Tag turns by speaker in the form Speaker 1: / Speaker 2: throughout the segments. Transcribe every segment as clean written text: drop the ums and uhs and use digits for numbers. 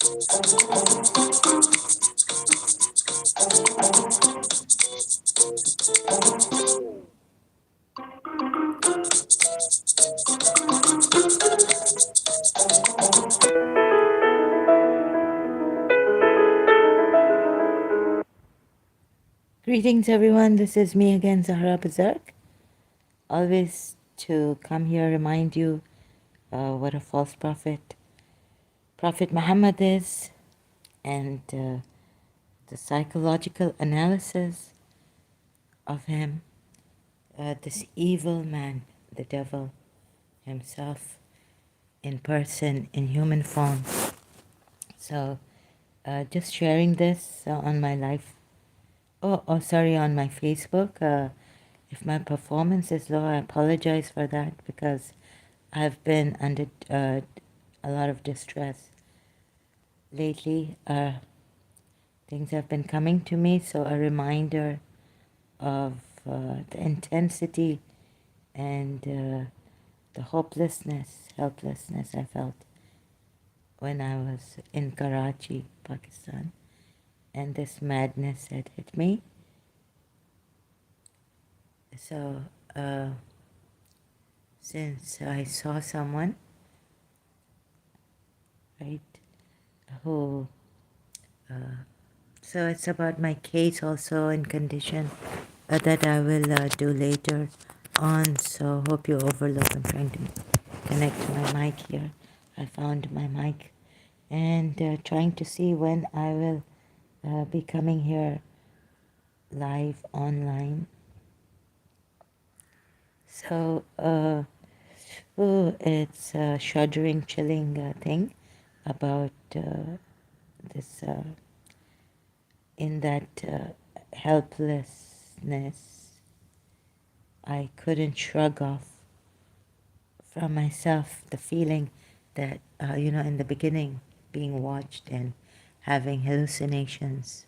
Speaker 1: Greetings, everyone. This is me again, Zahra Berserk. Always to come here, remind you what a false prophet Prophet Muhammad is, and the psychological analysis of him. This evil man, the devil himself, in person, in human form. So, just sharing this on my life. Sorry, on my Facebook. If my performance is low, I apologize for that because I've been under a lot of distress lately. Things have been coming to me, so a reminder of the intensity and the hopelessness, helplessness I felt when I was in Karachi, Pakistan, and this madness had hit me. So, since I saw someone, right, who, so it's about my case also in condition that I will do later on. So, hope you overlook. I'm trying to connect to my mic here. I found my mic and trying to see when I will be coming here live online. So, it's a shuddering, chilling thing about this, in that helplessness, I couldn't shrug off from myself the feeling that, in the beginning, being watched and having hallucinations,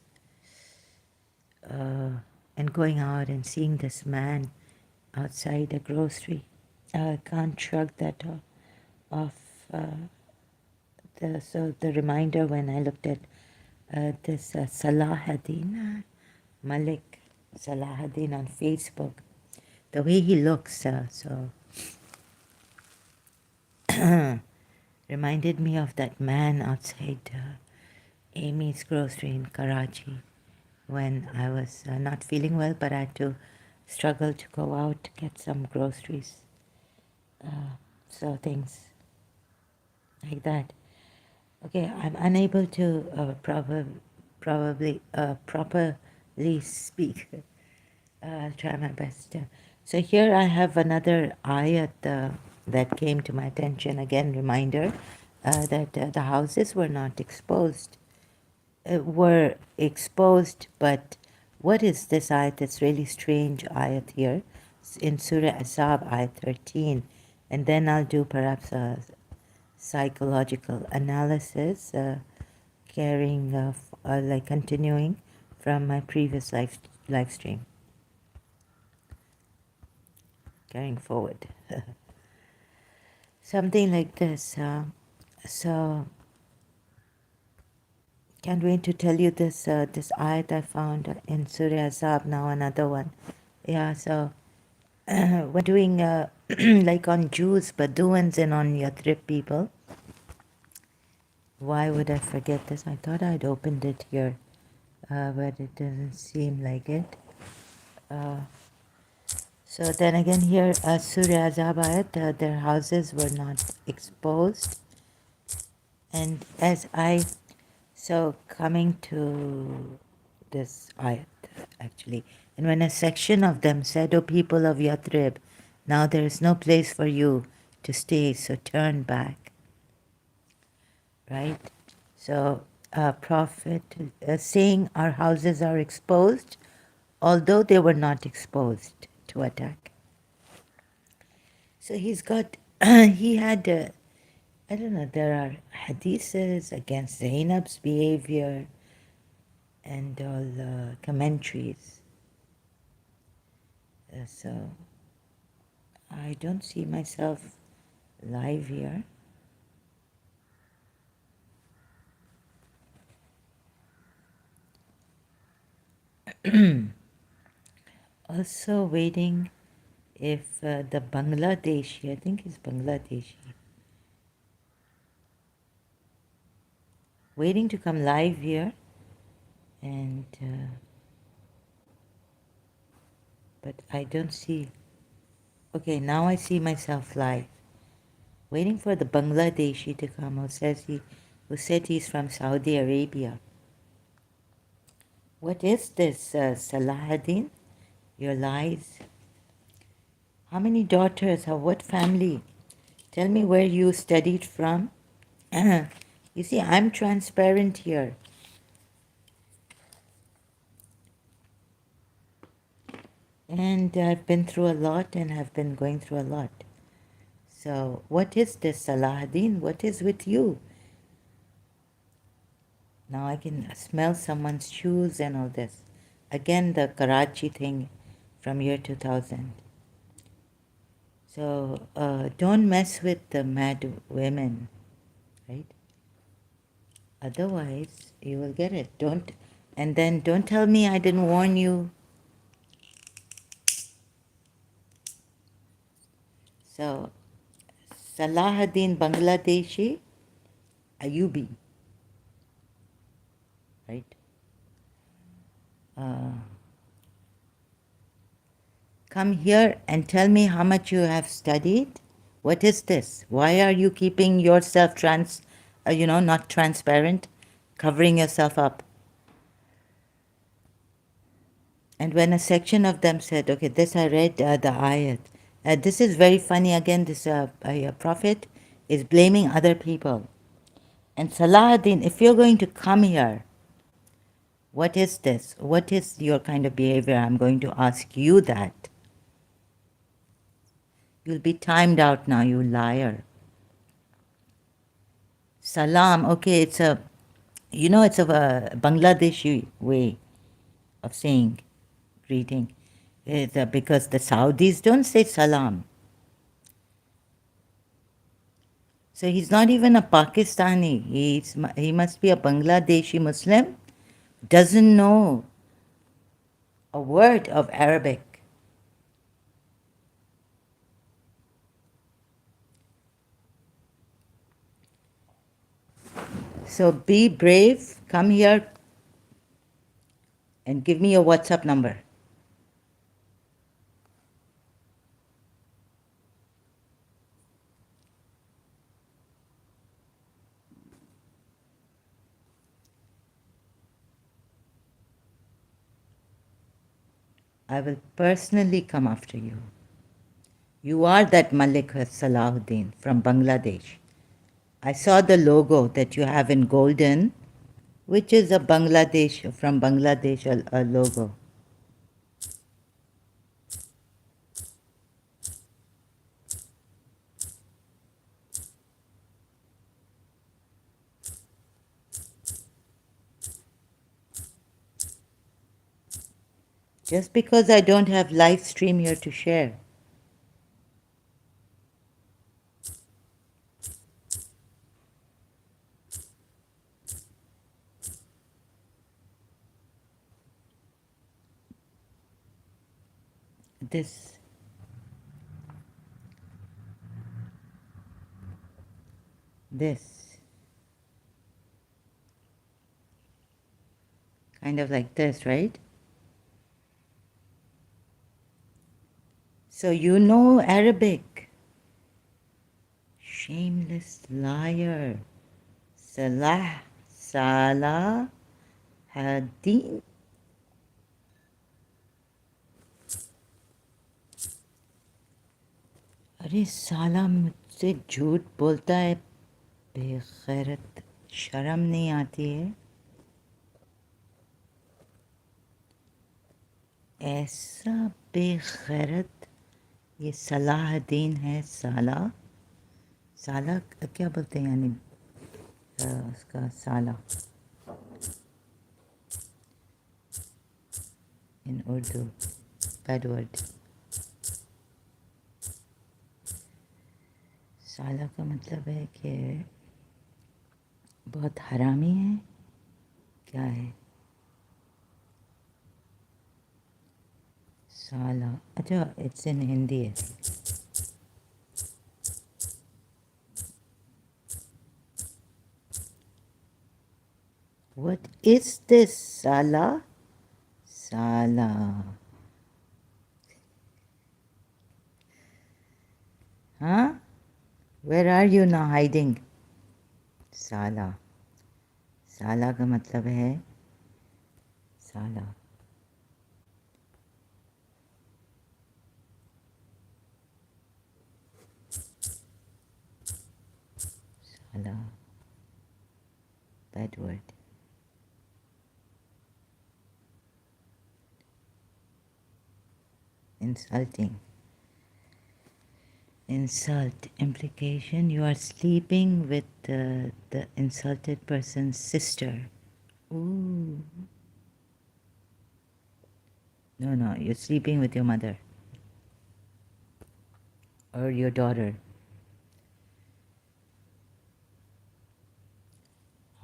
Speaker 1: and going out and seeing this man outside a grocery. I can't shrug that off. So the reminder when I looked at this Salahuddin, Malik Salahuddin on Facebook, the way he looks, so reminded me of that man outside Amy's grocery in Karachi when I was not feeling well, but I had to struggle to go out to get some groceries. So things like that. Okay, I'm unable to probably properly speak. I'll try my best. So here I have another ayat that came to my attention. Again, reminder that the houses were not exposed. Were exposed, but what is this ayat? That's really strange ayat here. It's in Surah Asab, ayat 13. And then I'll do perhaps a psychological analysis, continuing from my previous live stream, carrying forward. Something like this. So, can't wait to tell you this this ayat I found in Surah Azab. Now another one. Yeah. So we're doing like on Jews, Bedouins, and on Yathrib people. Why would I forget this? I thought I'd opened it here, but it doesn't seem like it. So then again here, Surah Azab ayat, their houses were not exposed. And so coming to this ayat actually, and when a section of them said, O people of Yathrib, now there is no place for you to stay, so turn back. Right? So Prophet saying our houses are exposed, although they were not exposed to attack. So he's got, he had, I don't know, there are hadiths against Zainab's behavior and all commentaries. So I don't see myself live here. Also waiting if the Bangladeshi, I think it's Bangladeshi, waiting to come live here, and but I don't see. Okay, now I see myself live. Waiting for the Bangladeshi to come who said he's from Saudi Arabia. What is this, Salahuddin? Your lies? How many daughters? What family? Tell me where you studied from. You see, I'm transparent here. And I've been through a lot and have been going through a lot. So, what is this, Salahuddin? What is with you? Now I can smell someone's shoes and all this. Again, the Karachi thing from year 2000. So, don't mess with the mad women, right? Otherwise, you will get it. And then don't tell me I didn't warn you. So, Salahuddin Bangladeshi Ayubi, right? Come here and tell me how much you have studied. What is this? Why are you keeping yourself not transparent, covering yourself up? And when a section of them said, okay, this I read the ayat. This is very funny. Again, this prophet is blaming other people. And Salahuddin, if you're going to come here, what is this? What is your kind of behavior? I'm going to ask you that. You'll be timed out now, you liar. Salam, okay, it's a Bangladeshi way of saying greeting. Because the Saudis don't say salam. So he's not even a Pakistani. He must be a Bangladeshi Muslim. Doesn't know a word of Arabic. So be brave. Come here and give me your WhatsApp number. I will personally come after you. You are that Malik Salahuddin from Bangladesh. I saw the logo that you have in golden, which is a from Bangladesh, a logo. Just because I don't have live stream here to share. This kind of like this, right? So you know Arabic. Shameless liar. Salah Hadin. अरे साला मुझसे झूठ बोलता है बेगैरत शर्म नहीं आती है ऐसा बेगैरत ये सलाहुद्दीन है साला साला क्या बोलते हैं यानी उसका साला इन उर्दू बैड वर्ड साला का मतलब है कि बहुत हरामी है क्या है Sala. Acha, it's in Hindi. What is this? Sala? Sala. Huh? Where are you now hiding? साला साला का मतलब है साला साला bad word insulting insult implication you are sleeping with the insulted person's sister. Ooh. No, you're sleeping with your mother or your daughter.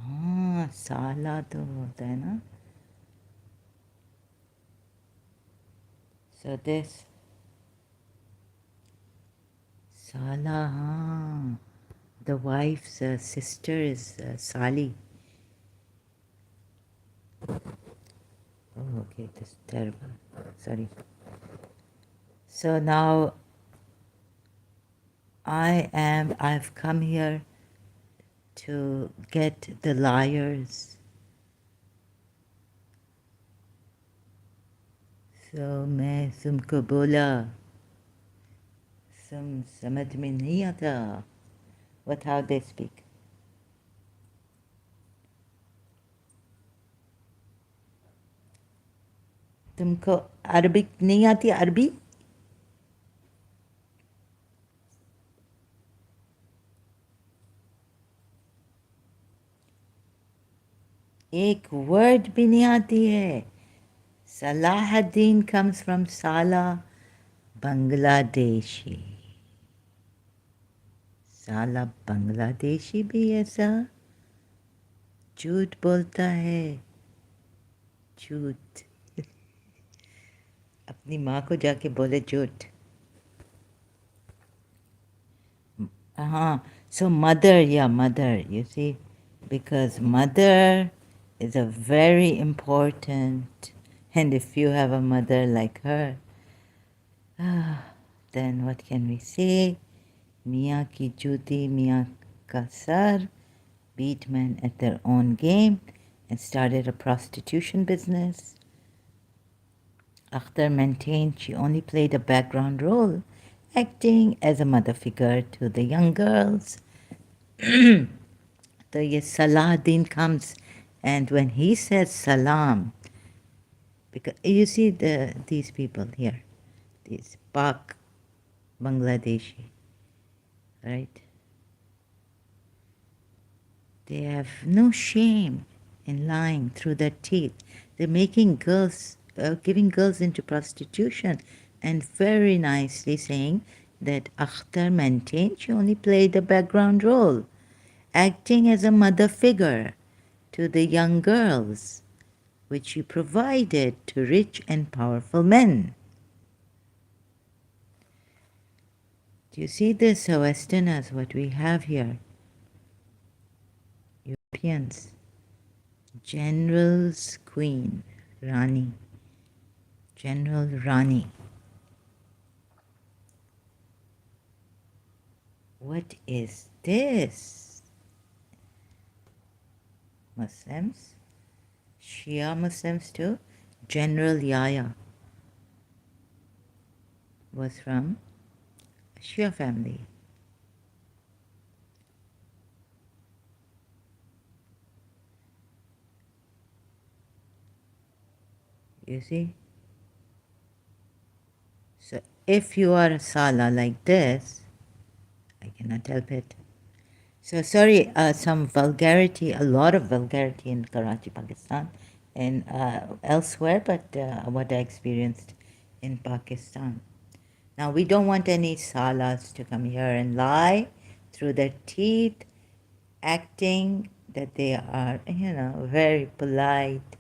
Speaker 1: हाँ साला तो होता है ना. So this साला हाँ the wife's sister is Sali. Oh, okay, this is terrible. Sorry. So now I've come here to get the liars. So मैं तुमको बोला तुम समझ में नहीं आता. What how they speak. तुमको अरबिक नहीं आती अरबी? एक वर्ड भी नहीं आती है. Salahuddin comes from Sala, Bangladeshi. साला बांग्लादेशी भी ऐसा झूठ बोलता है. झूठ. अपनी माँ को जाके बोले झूठ. So mother, yeah, mother, you see, because mother is a very important, and if you have a mother like her, then what can we say? Mia ki juti, Mia ka sar, beat men at their own game and started a prostitution business. Akhtar maintained she only played a background role, acting as a mother figure to the young girls. So yes, Salahuddin comes, and when he says salam, because you see these people here, these Pak Bangladeshi, right? They have no shame in lying through their teeth. They're making girls, giving girls into prostitution, and very nicely saying that Akhtar maintained she only played a background role, acting as a mother figure to the young girls, which she provided to rich and powerful men. Do you see this, Westerners, what we have here? Europeans. General's Queen, Rani. General Rani. What is this? Muslims? Shia Muslims too? General Yahya was from a Shia family. You see? So if you are a Sala like this, I cannot help it. So sorry, some vulgarity, a lot of vulgarity in Karachi, Pakistan, and elsewhere, but what I experienced in Pakistan. Now, we don't want any salas to come here and lie through their teeth, acting that they are, very polite.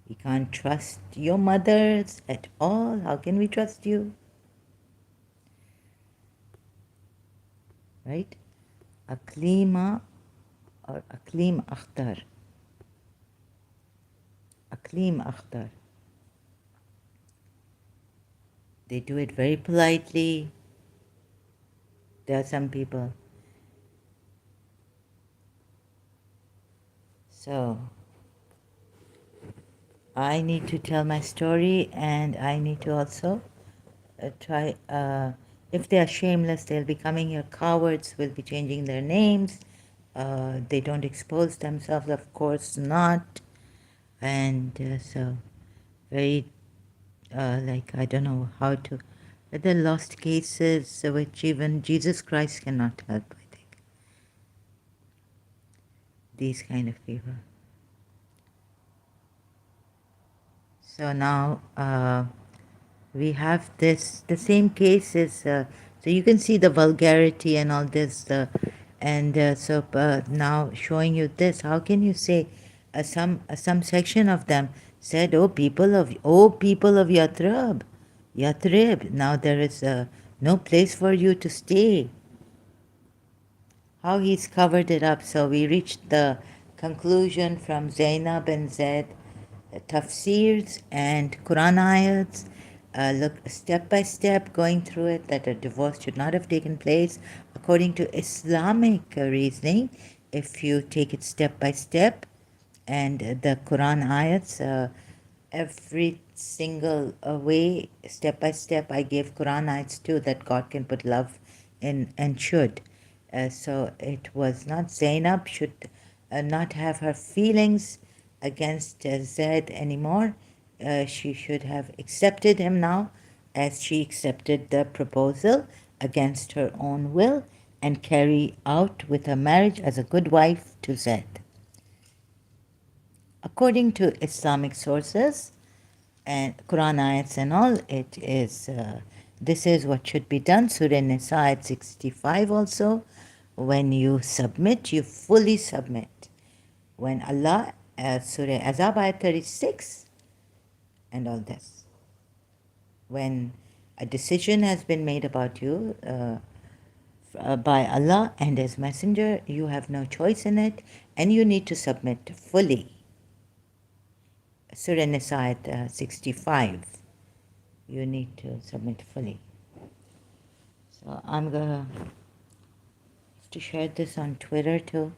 Speaker 1: We can't trust your mothers at all. How can we trust you? Right? Aklima or Aklim Akhtar. Aklim Akhtar. They do it very politely. There are some people. So I need to tell my story, and I need to also try. If they are shameless, they'll be coming here. Cowards will be changing their names. They don't expose themselves, of course not. And so, very like, I don't know how to. There are lost cases which even Jesus Christ cannot help, I think. These kind of people. So now we have this, the same case is, so you can see the vulgarity and all this, and so now showing you this, how can you say, some section of them said, oh people of Yathrib, now there is no place for you to stay. How he's covered it up. So we reached the conclusion from Zainab and Zaid, tafsirs and Quran ayats, look step by step going through it, that a divorce should not have taken place according to Islamic reasoning. If you take it step by step, and the Quran ayats, every single way, step by step, I gave Quran ayats too, that God can put love in and should. So it was not Zainab should not have her feelings against Zaid anymore. She should have accepted him now, as she accepted the proposal against her own will, and carry out with her marriage as a good wife to Zaid. According to Islamic sources and Quran ayats and all, it is this is what should be done. Surah Nisa ayat 65 also. When you submit, you fully submit. When Allah, Surah Azab ayat 36, and all this. When a decision has been made about you by Allah and His Messenger, you have no choice in it, and you need to submit fully. Surah Nisa ayat 65. You need to submit fully. So I'm gonna have to share this on Twitter too,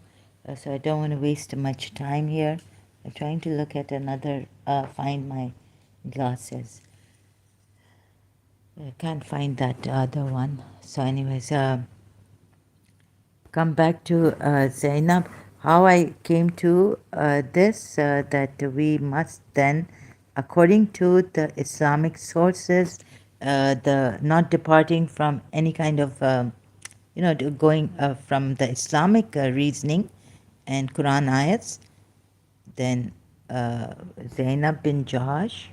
Speaker 1: so I don't want to waste much time here. I'm trying to look at another, find my glasses. I can't find that other one. So anyways, come back to Zainab, how I came to this, that we must then, according to the Islamic sources, the not departing from any kind of, going from the Islamic reasoning and Quran ayats, then Zainab bin Jahash.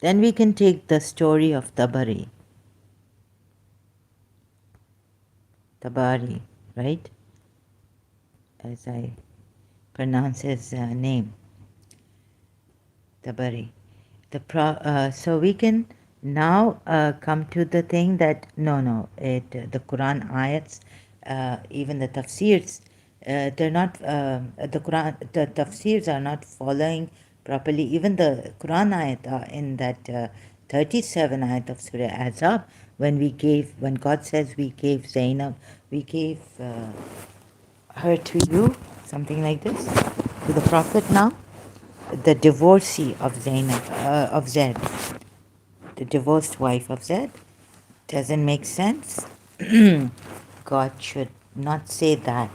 Speaker 1: Then we can take the story of Tabari, right? As I pronounce his name, Tabari. So we can now come to the thing that the Quran ayats, even the tafsirs, they're not the tafsirs are not following properly. Even the Quran ayat in that 37 ayat of Surah Azab, when God says we gave Zainab, we gave her to you, something like this, to the Prophet now, the divorcee of Zainab, of Zaid, the divorced wife of Zaid, doesn't make sense. God should not say that.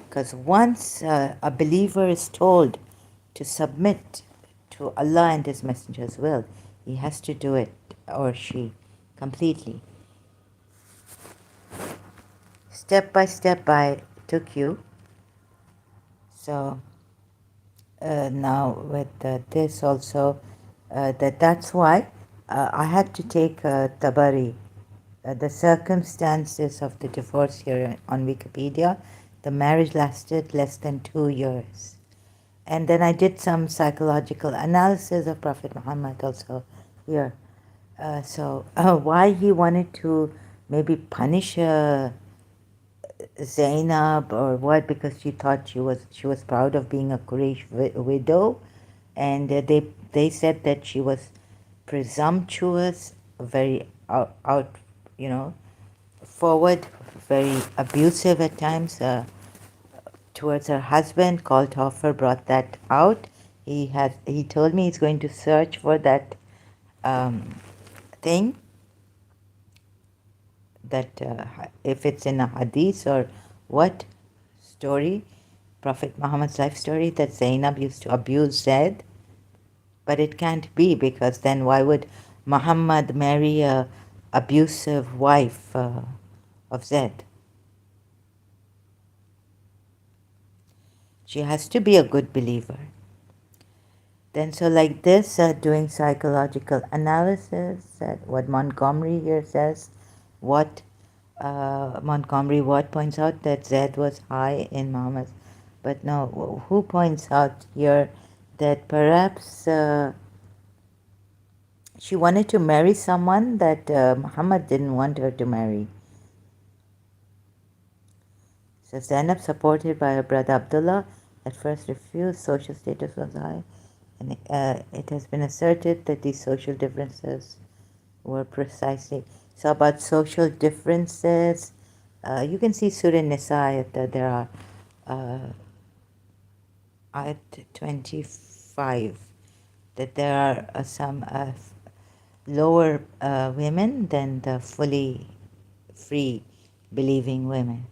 Speaker 1: Because once a believer is told to submit to Allah and His Messenger's will, he has to do it, or she, completely. Step by step I took you. So now with this also, that's why I had to take Tabari, the circumstances of the divorce here on Wikipedia, The marriage lasted less than 2 years. And then I did some psychological analysis of Prophet Muhammad also here. Why he wanted to maybe punish Zainab or what? Because she thought she was proud of being a Quraysh widow, and they said that she was presumptuous, very out, you know, forward, very abusive at times towards her husband. Kalthofer brought that out. He told me he's going to search for that um, thing, that if it's in a hadith or what story, Prophet Muhammad's life story, that Zainab used to abuse Zaid. But it can't be, because then why would Muhammad marry a abusive wife of Zaid? She has to be a good believer. Then so like this, doing psychological analysis, what Montgomery here says, what Montgomery Watt points out that Z was high in Muhammad. But no, who points out here that perhaps she wanted to marry someone that Muhammad didn't want her to marry. So Zainab, supported by her brother Abdullah, at first refused. Social status was high, and it has been asserted that these social differences were precisely. So about social differences, you can see Surah Nisa that there are at 25 that there are some lower women than the fully free believing women.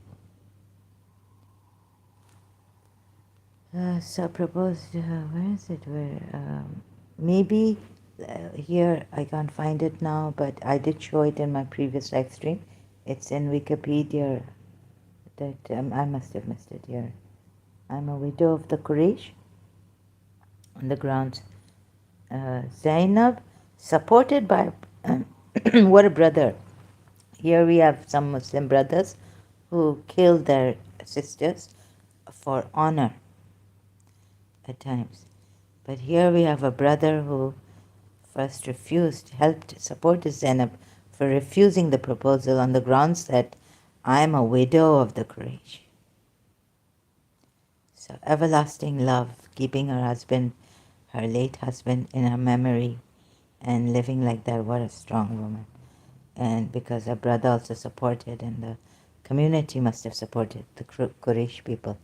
Speaker 1: So proposed, where is it? Maybe here, I can't find it now, but I did show it in my previous live stream. It's in Wikipedia that I must have missed it here. I'm a widow of the Quraysh on the grounds. Zainab, supported by what a brother. Here we have some Muslim brothers who killed their sisters for honor at times. But here we have a brother who first refused, helped support Zainab for refusing the proposal on the grounds that I am a widow of the Quraysh. So everlasting love, keeping her husband, her late husband, in her memory and living like that. What a strong woman. And because her brother also supported, and the community must have supported the Quraysh people,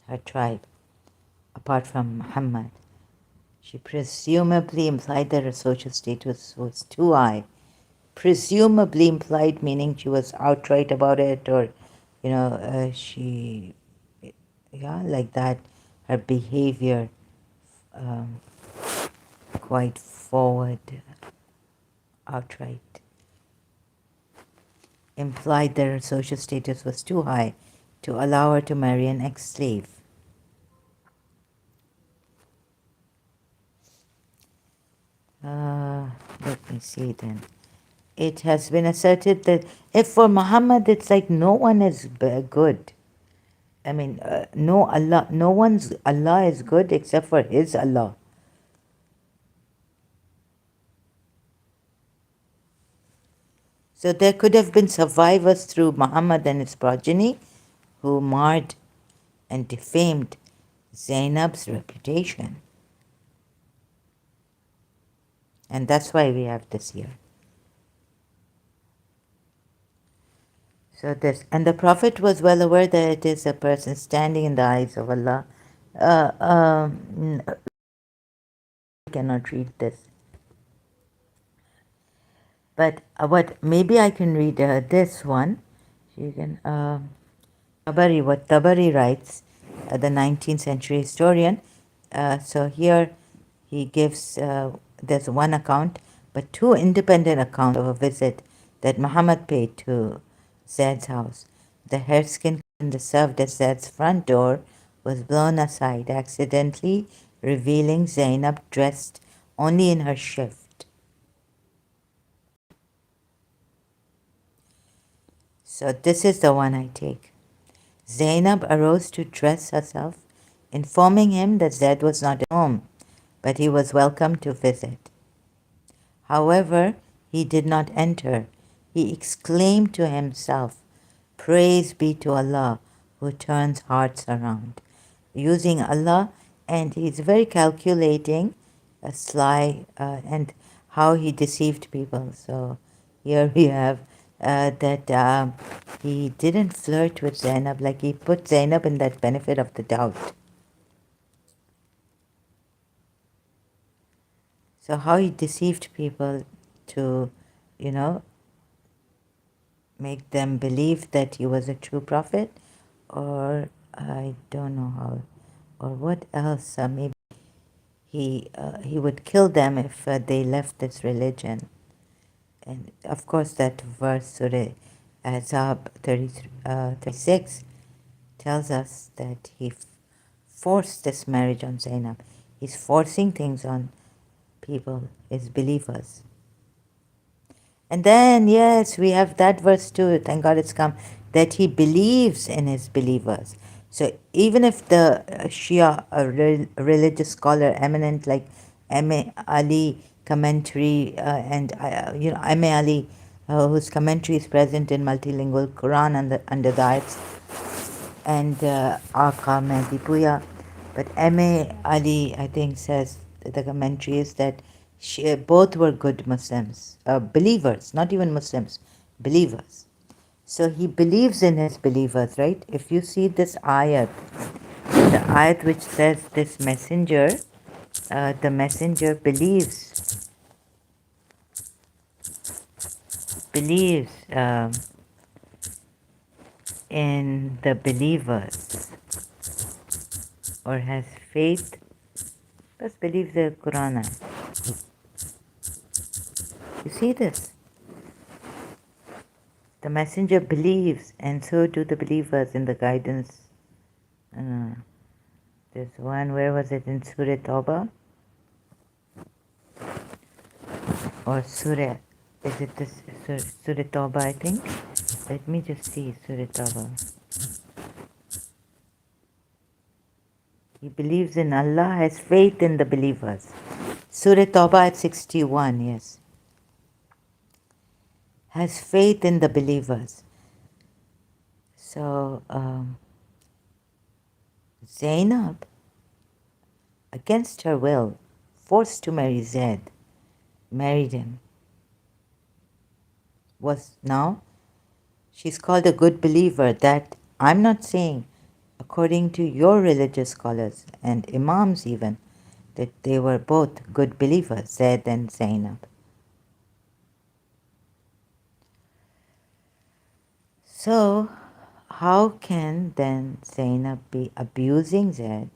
Speaker 1: her tribe, apart from Muhammad. She presumably implied that her social status was too high. Presumably implied, meaning she was outright about it, or, like that. Her behavior, quite forward, outright, implied that her social status was too high to allow her to marry an ex-slave. Let me see then. It has been asserted that if for Muhammad it's like no one is good. I mean, no one's Allah is good except for his Allah. So there could have been survivors through Muhammad and his progeny who marred and defamed Zainab's reputation. And that's why we have this here. So this, and the Prophet was well aware that it is a person standing in the eyes of Allah. I cannot read this. But what maybe I can read this one. You can what Tabari writes, the 19th century historian. So here he gives there's one account, but two independent accounts of a visit that Muhammad paid to Zaid's house. The hareskin that served as Zaid's front door was blown aside, accidentally revealing Zainab dressed only in her shift. So this is the one I take. Zainab arose to dress herself, informing him that Zaid was not at home, but he was welcome to visit. However, he did not enter. He exclaimed to himself, "Praise be to Allah who turns hearts around." Using Allah, and he's very calculating, sly, and how he deceived people. So here we have that he didn't flirt with Zainab, like he put Zainab in that benefit of the doubt. So how he deceived people to, you know, make them believe that he was a true prophet, or I don't know how, or what else. Maybe he would kill them if they left this religion. And of course, that verse, Surah Ahzab 36, tells us that he forced this marriage on Zainab. He's forcing things on people, his believers. And then, yes, we have that verse too, thank God it's come, that he believes in his believers. So even if the Shia, a religious scholar eminent like M.A. Ali commentary, and M.A. Ali, whose commentary is present in multilingual Quran under the ayats, and Aaqa Mehdi Puya. But M.A. Ali, I think, says the commentary is that both were good Muslims, believers, not even Muslims, believers. So he believes in his believers, right? If you see this ayat, the ayat which says this messenger, the messenger believes in the believers, or has faith, just believe the Quran. You see this? The messenger believes, and so do the believers in the guidance. There's one, where was it, in Surah Tawbah? Or Surah, is it this Surah Tawbah, I think? Let me just see, Surah Tawbah. He believes in Allah, has faith in the believers. Surah Tawbah at 61, yes. Has faith in the believers. So, Zainab, against her will, forced to marry Zaid, married him. Now, she's called a good believer. That I'm not saying, according to your religious scholars and imams even, that they were both good believers, Zaid and Zainab. So, how can then Zainab be abusing Zaid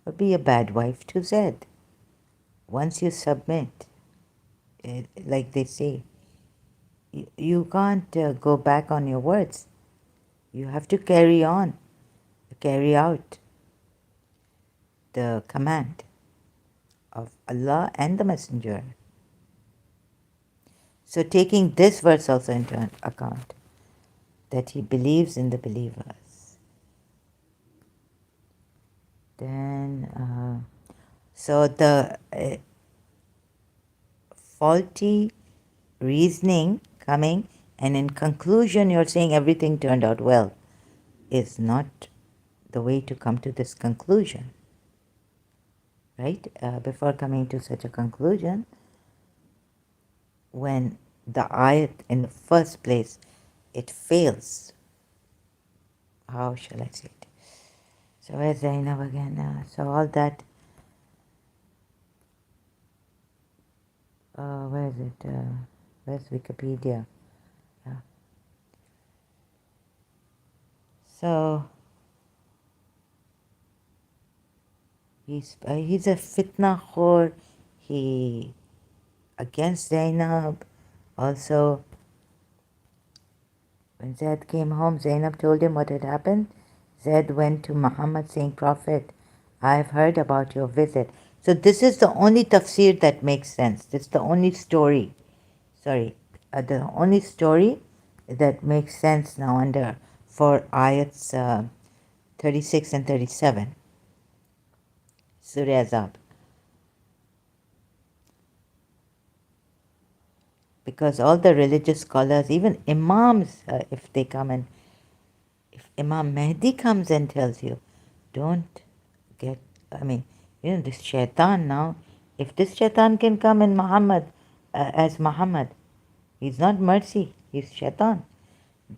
Speaker 1: or be a bad wife to Zaid? Once you submit, like they say, you can't go back on your words. You have to carry out the command of Allah and the Messenger. So taking this verse also into account, that he believes in the believers. Then, so the faulty reasoning coming, and in conclusion you're saying everything turned out well, is not the way to come to this conclusion, right? Before coming to such a conclusion, when the ayat in the first place, it fails. How shall I say it? So where's Zainab again? So all that, where is it? Where's Wikipedia? Yeah. So he's a fitna khor. He against Zainab. Also, when Zaid came home, Zainab told him what had happened. Zaid went to Muhammad saying, "Prophet, I have heard about your visit." So this is the only tafsir that makes sense. This is the only story. The only story that makes sense now under for ayats 36 and 37, Surah Azab. Because all the religious scholars, even imams, if they come and if Imam Mahdi comes and tells you, don't get, I mean, this shaitan now, if this shaitan can come in Muhammad, as Muhammad, he's not mercy, he's shaitan,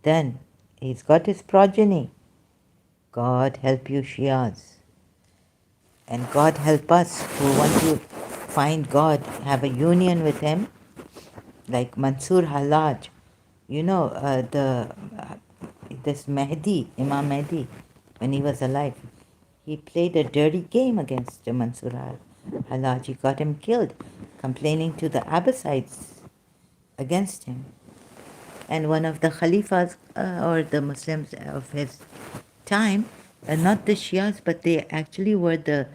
Speaker 1: then he's got his progeny. God help you, Shias. And God help us who want to find God, have a union with him, like Mansur Halaj. This Mahdi, Imam Mahdi, when he was alive, he played a dirty game against Mansur Halaj. He got him killed, complaining to the Abbasides against him. And one of the Khalifas or the Muslims of his time, not the Shias, but they actually were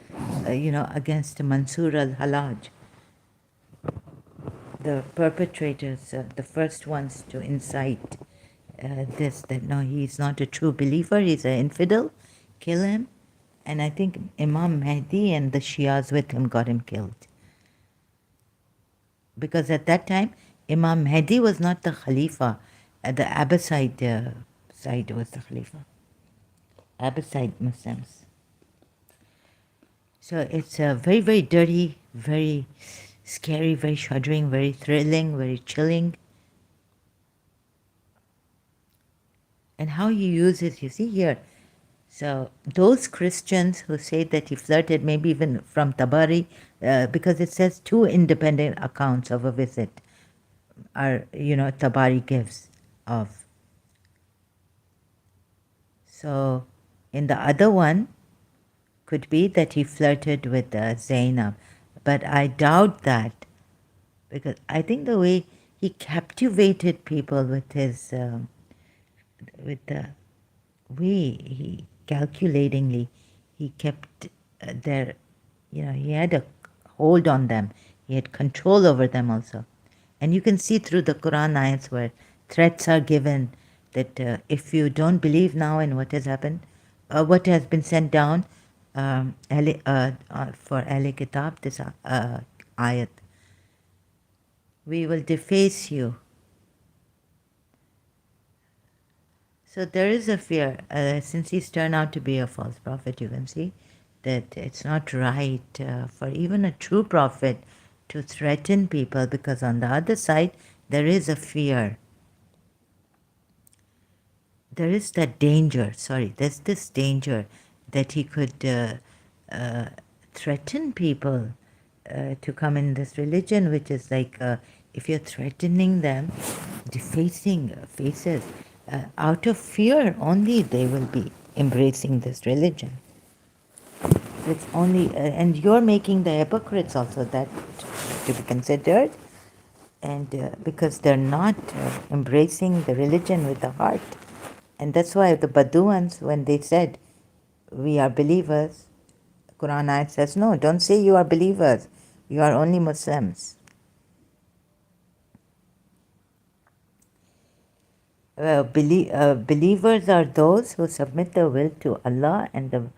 Speaker 1: against Mansur al-Halaj, the perpetrators, the first ones to incite that no, he's not a true believer, he's an infidel, kill him. And I think Imam Mahdi and the Shias with him got him killed. Because at that time, Imam Mahdi was not the Khalifa, the Abbaside side was the Khalifa. Abbaside Muslims. So it's very, very dirty, very scary, very shuddering, very thrilling, very chilling. And how he uses, you see here, so those Christians who say that he flirted, maybe even from Tabari, because it says 2 independent accounts of a visit are, Tabari gives of. So in the other one, could be that he flirted with Zainab, but I doubt that, because I think the way he captivated people with his, with the way he calculatingly, he kept their, he had a hold on them. He had control over them also. And you can see through the Quran ayats where threats are given that if you don't believe now in what has happened, what has been sent down for Ahl Kitab, this ayat, we will deface you. So there is a fear, since he's turned out to be a false prophet, you can see that it's not right for even a true prophet to threaten people, because on the other side, there is a fear. There is that danger, there's this danger that he could threaten people to come in this religion, which is like if you're threatening them, defacing faces, out of fear only they will be embracing this religion. It's only, and you're making the hypocrites also that to be considered, and because they're not embracing the religion with the heart. And that's why the Baduans, when they said, we are believers, Quran ayat says, no, don't say you are believers, you are only Muslims. Believers are those who submit their will to Allah and the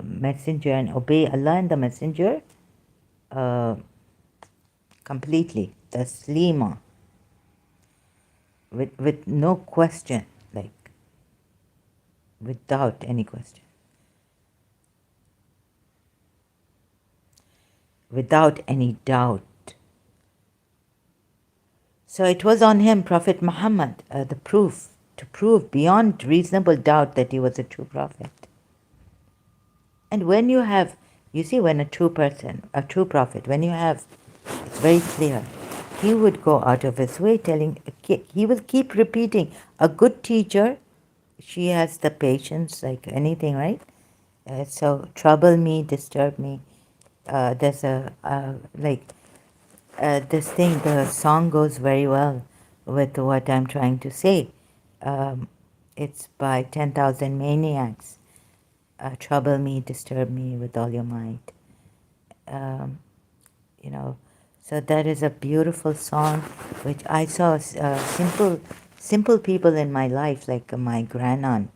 Speaker 1: Messenger, and obey Allah and the Messenger completely, taslima, with no question, like without any question, without any doubt. So it was on him, Prophet Muhammad, to prove beyond reasonable doubt that he was a true prophet. And when you have, you see, when a true prophet, when you have, it's very clear, he would go out of his way he will keep repeating, a good teacher, she has the patience like anything, right? So trouble me, disturb me. There's this thing, the song goes very well with what I'm trying to say. It's by 10,000 Maniacs. Trouble me, disturb me with all your might. So that is a beautiful song, which I saw a simple simple people in my life, like my grandaunt.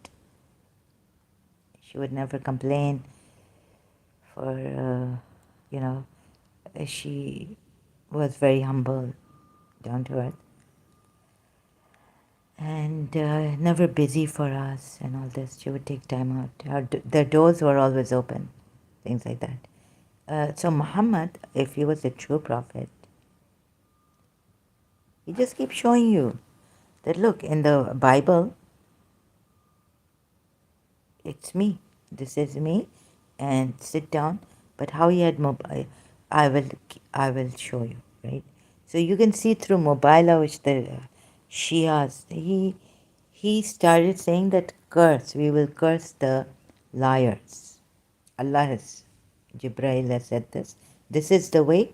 Speaker 1: She would never complain for, you know, she was very humble, down to earth, and never busy for us and all this. She would take time out. Their doors were always open, things like that. So Muhammad, if he was a true prophet, he just keeps showing you that, look, in the Bible, it's me. This is me, and sit down. But how he had I will, I will show you, right? So you can see through Mobila, which the Shias, he started saying that curse, we will curse the liars. Allah has, Jibreel has said this. This is the way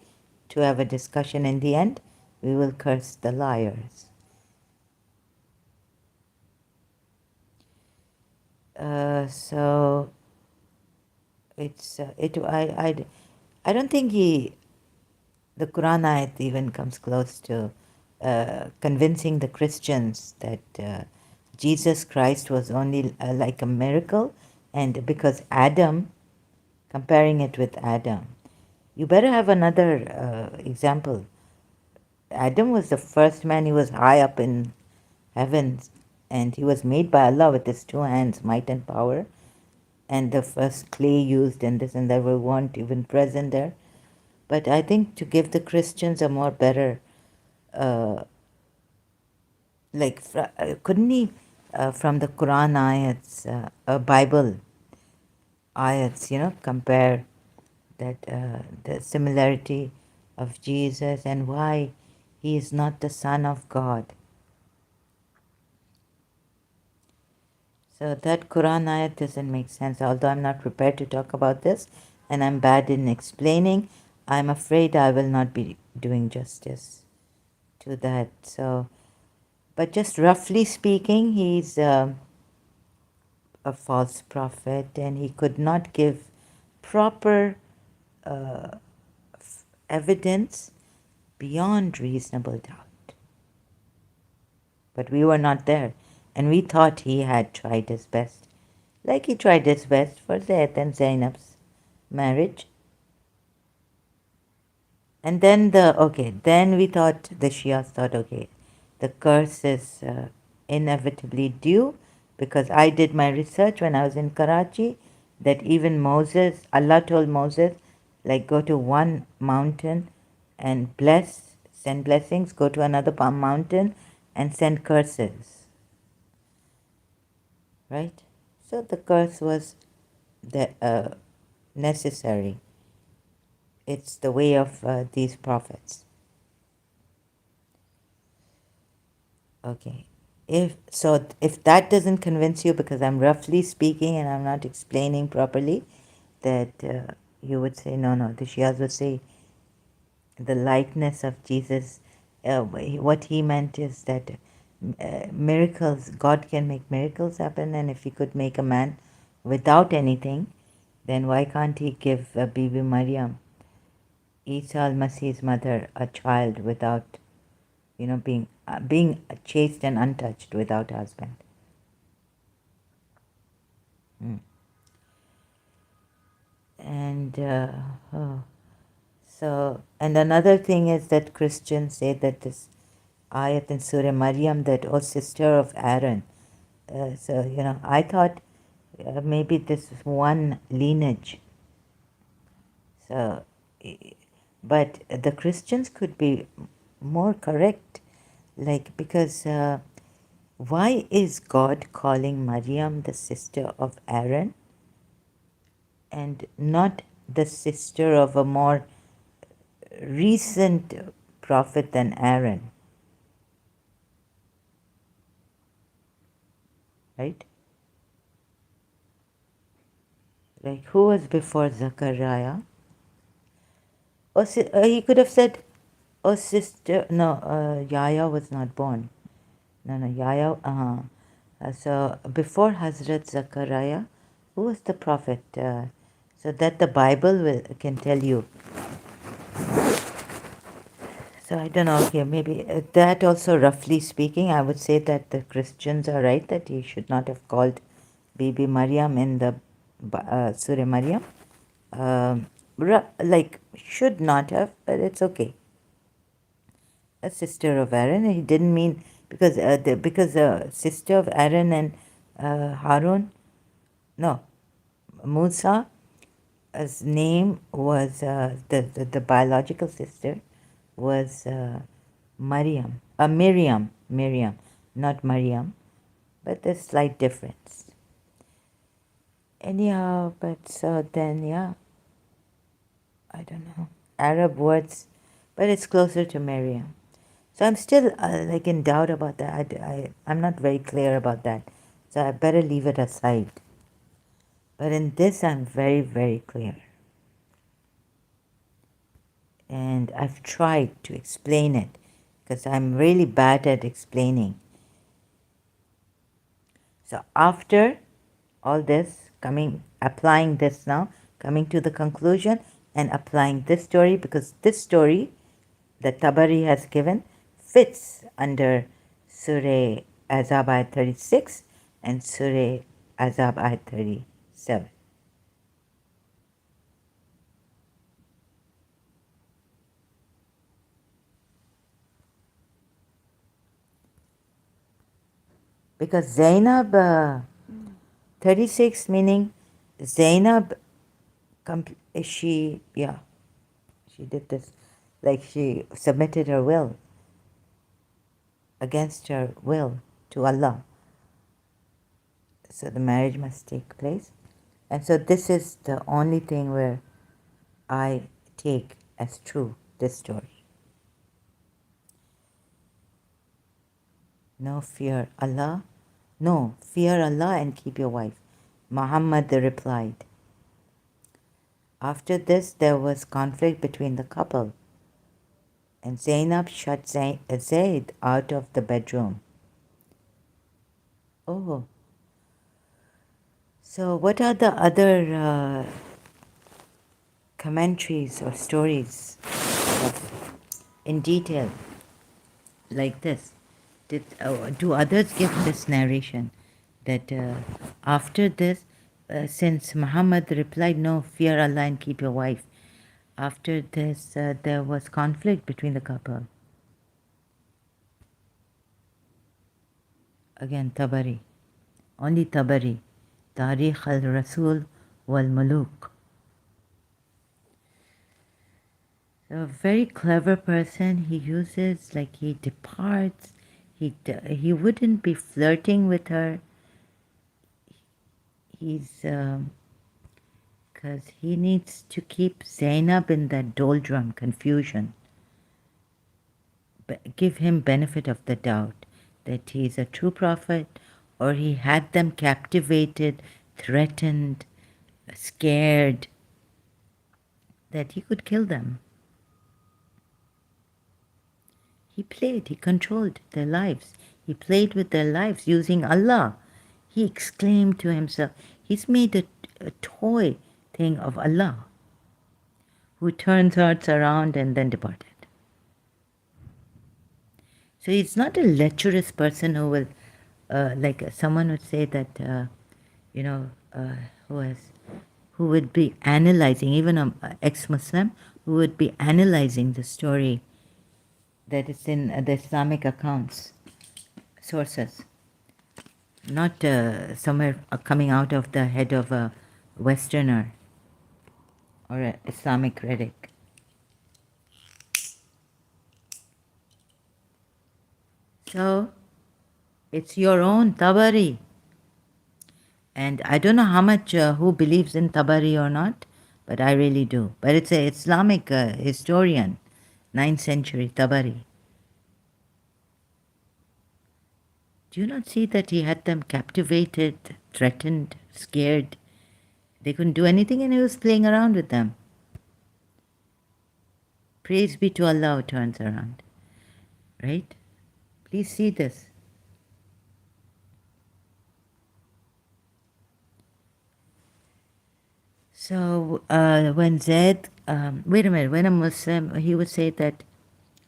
Speaker 1: to have a discussion in the end. We will curse the liars. So it's I don't think the Quran ayat even comes close to convincing the Christians that Jesus Christ was only like a miracle, and because Adam, comparing it with Adam, you better have another example. Adam was the first man. He was high up in heavens, and he was made by Allah with his two hands, might and power, and the first clay used in this and that weren't even present there. But I think to give the Christians a more better, uh, couldn't he, from the Quran ayats, Bible ayats, compare that the similarity of Jesus and why he is not the Son of God. So that Quran ayat doesn't make sense. Although I'm not prepared to talk about this and I'm bad in explaining, I'm afraid I will not be doing justice to that. So, but just roughly speaking, he's a false prophet, and he could not give proper uh, evidence beyond reasonable doubt. But we were not there, and we thought he had tried his best, like he tried his best for Zayd and Zainab's marriage. And then then we thought, the Shias thought, okay, the curse is inevitably due, because I did my research when I was in Karachi, that even Moses, Allah told Moses, like, go to one mountain and send blessings, go to another mountain and send curses, right? So the curse was necessary. It's the way of these prophets. Okay. If that doesn't convince you, because I'm roughly speaking and I'm not explaining properly, that you would say, no, the Shias would say the likeness of Jesus, what he meant is that miracles, God can make miracles happen, and if he could make a man without anything, then why can't he give Bibi Maryam, Isa al-Masih's mother, a child without, being chaste and untouched, without husband? Mm. And and another thing is that Christians say that this ayat in Surah Maryam, that, oh, sister of Aaron. I thought maybe this is one lineage. So, but the Christians could be more correct, like, because why is God calling Maryam the sister of Aaron and not the sister of a more recent prophet than Aaron? Right? Like, who was before Zechariah? Or he could have said, oh, sister. No, Yahya was not born. No, Yahya. So before Hazrat Zechariah, who was the prophet? So that the Bible can tell you. So I don't know, okay, maybe that also, roughly speaking, I would say that the Christians are right that he should not have called baby Maryam in the Surah Maryam. Like, should not have, but it's okay. A sister of Aaron, he didn't mean, because sister of Aaron and Harun, no, Musa, his name was, the biological sister was Miriam, not Mariam, but there's slight difference. Anyhow, but so then, yeah, I don't know, Arab words, but it's closer to Miriam. So I'm still like in doubt about that. I'm not very clear about that. So I better leave it aside. But in this, I'm very, very clear. And I've tried to explain it because I'm really bad at explaining. So after all this, applying this now, coming to the conclusion and applying this story, because this story that Tabari has given fits under Surah Azab ayat 36 and Surah Azab ayat 37. Because Zainab, 36 meaning Zainab, she did this, like she submitted her will against her will to Allah. So the marriage must take place. And so this is the only thing where I take as true this story. No, fear Allah. No, fear Allah and keep your wife. Muhammad replied. After this, there was conflict between the couple, and Zainab shut Zayd out of the bedroom. Oh, so what are the other commentaries or stories in detail like this? Do others give this narration that after this, since Muhammad replied, no, fear Allah and keep your wife, after this there was conflict between the couple? Again, Tabari. Only Tabari. Tarikh al-Rasul wal-Muluk. A very clever person. He uses, like, he departs. He wouldn't be flirting with her. He's because he needs to keep Zainab in that doldrum confusion. But give him benefit of the doubt that he's a true prophet, or he had them captivated, threatened, scared, that he could kill them. He controlled their lives. He played with their lives using Allah. He exclaimed to himself, he's made a toy thing of Allah, who turns hearts around and then departed. So he's not a lecherous person who will, like someone would say that, who would be analyzing, even an ex-Muslim, who would be analyzing the story that is in the Islamic accounts, sources, not somewhere coming out of the head of a Westerner or an Islamic critic. So it's your own Tabari. And I don't know how much who believes in Tabari or not, but I really do. But it's an Islamic historian, 9th century Tabari. Do you not see that he had them captivated, threatened, scared? They couldn't do anything and he was playing around with them. Praise be to Allah who turns around. Right? Please see this. So when Zaid, wait a minute, when a Muslim, he would say that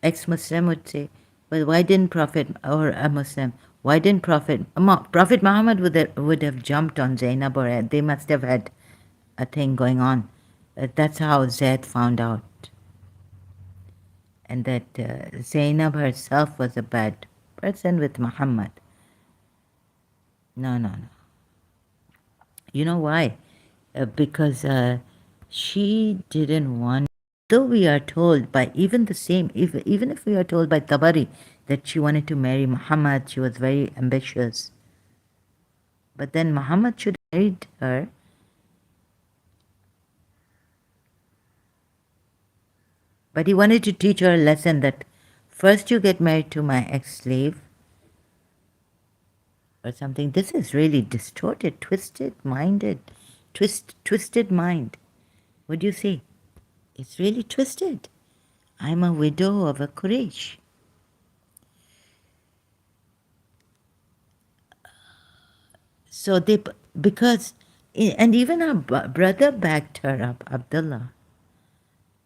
Speaker 1: ex-Muslim would say, well, why didn't Prophet, or a Muslim, why didn't Prophet Muhammad would have jumped on Zainab, or they must have had a thing going on. That's how Zayd found out. And that Zainab herself was a bad person with Muhammad. No, no, no. You know why? Because she didn't want, though we are told by even the same, even if we are told by Tabari that she wanted to marry Muhammad, she was very ambitious. But then Muhammad should have married her. But he wanted to teach her a lesson that first you get married to my ex-slave or something. This is really distorted, twisted mind. What do you say? It's really twisted. I'm a widow of a Quraysh. So because, and even her brother backed her up, Abdullah,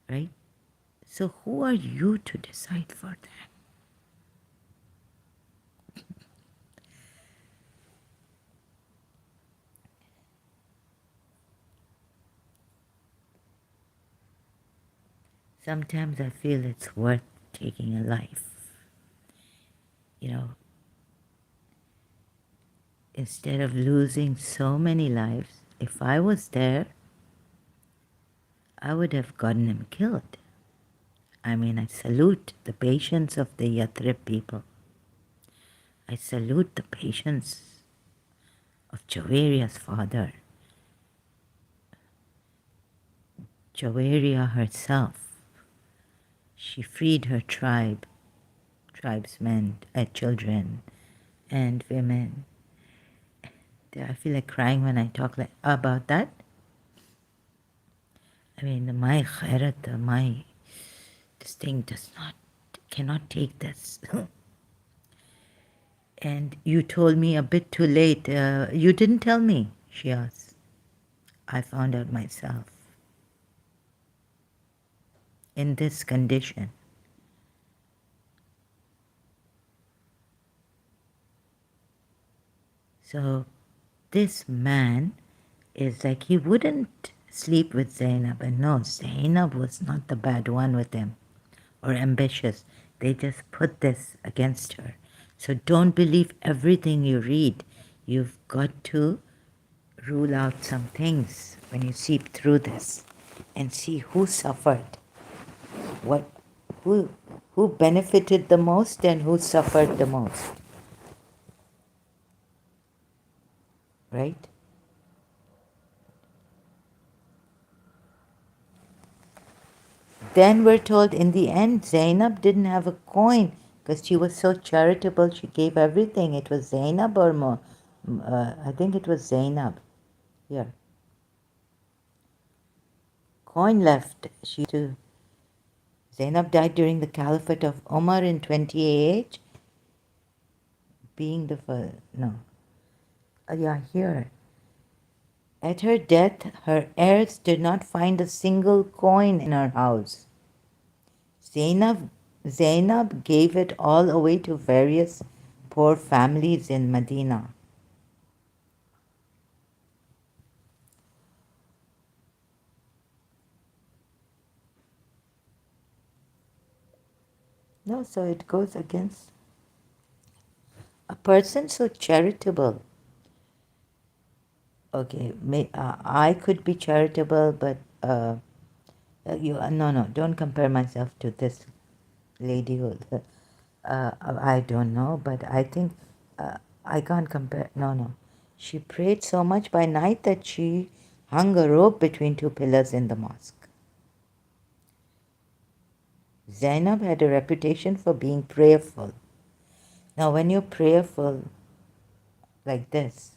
Speaker 1: right? So who are you to decide for that? Sometimes I feel it's worth taking a life. You know, instead of losing so many lives, if I was there, I would have gotten him killed. I mean, I salute the patience of the Yathrib people. I salute the patience of Javeria's father. Javeria herself, she freed her tribesmen, children, and women. I feel like crying when I talk about that. I mean, my khairat, this thing cannot take this. And you told me a bit too late. You didn't tell me, she asked. I found out myself. In this condition. So this man is like, he wouldn't sleep with Zainab. And no, Zainab was not the bad one with him or ambitious. They just put this against her. So don't believe everything you read. You've got to rule out some things when you seep through this and see who suffered, what, who benefited the most and who suffered the most, right? Then we're told in the end, Zainab didn't have a coin because she was so charitable. She gave everything. It was Zainab or more. I think it was Zainab. Here. Coin left. Zainab died during the caliphate of Omar in 20 AH, being the first. No. Yeah, here. At her death, her heirs did not find a single coin in her house. Zainab gave it all away to various poor families in Medina. No, so it goes against a person so charitable. Okay, I could be charitable, but no, don't compare myself to this lady who. I don't know, but I think I can't compare. No. She prayed so much by night that she hung a rope between two pillars in the mosque. Zainab had a reputation for being prayerful. Now, when you're prayerful like this,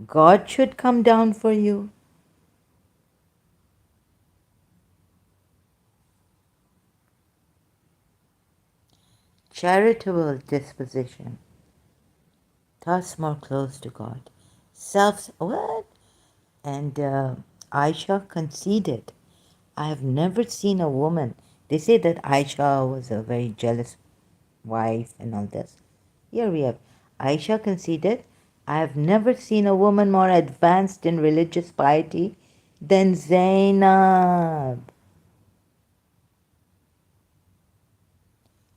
Speaker 1: God should come down for you. Charitable disposition, thus more close to God. What? And Aisha conceded. I have never seen a woman. They say that Aisha was a very jealous wife and all this. Here we have Aisha conceded, I have never seen a woman more advanced in religious piety than Zainab.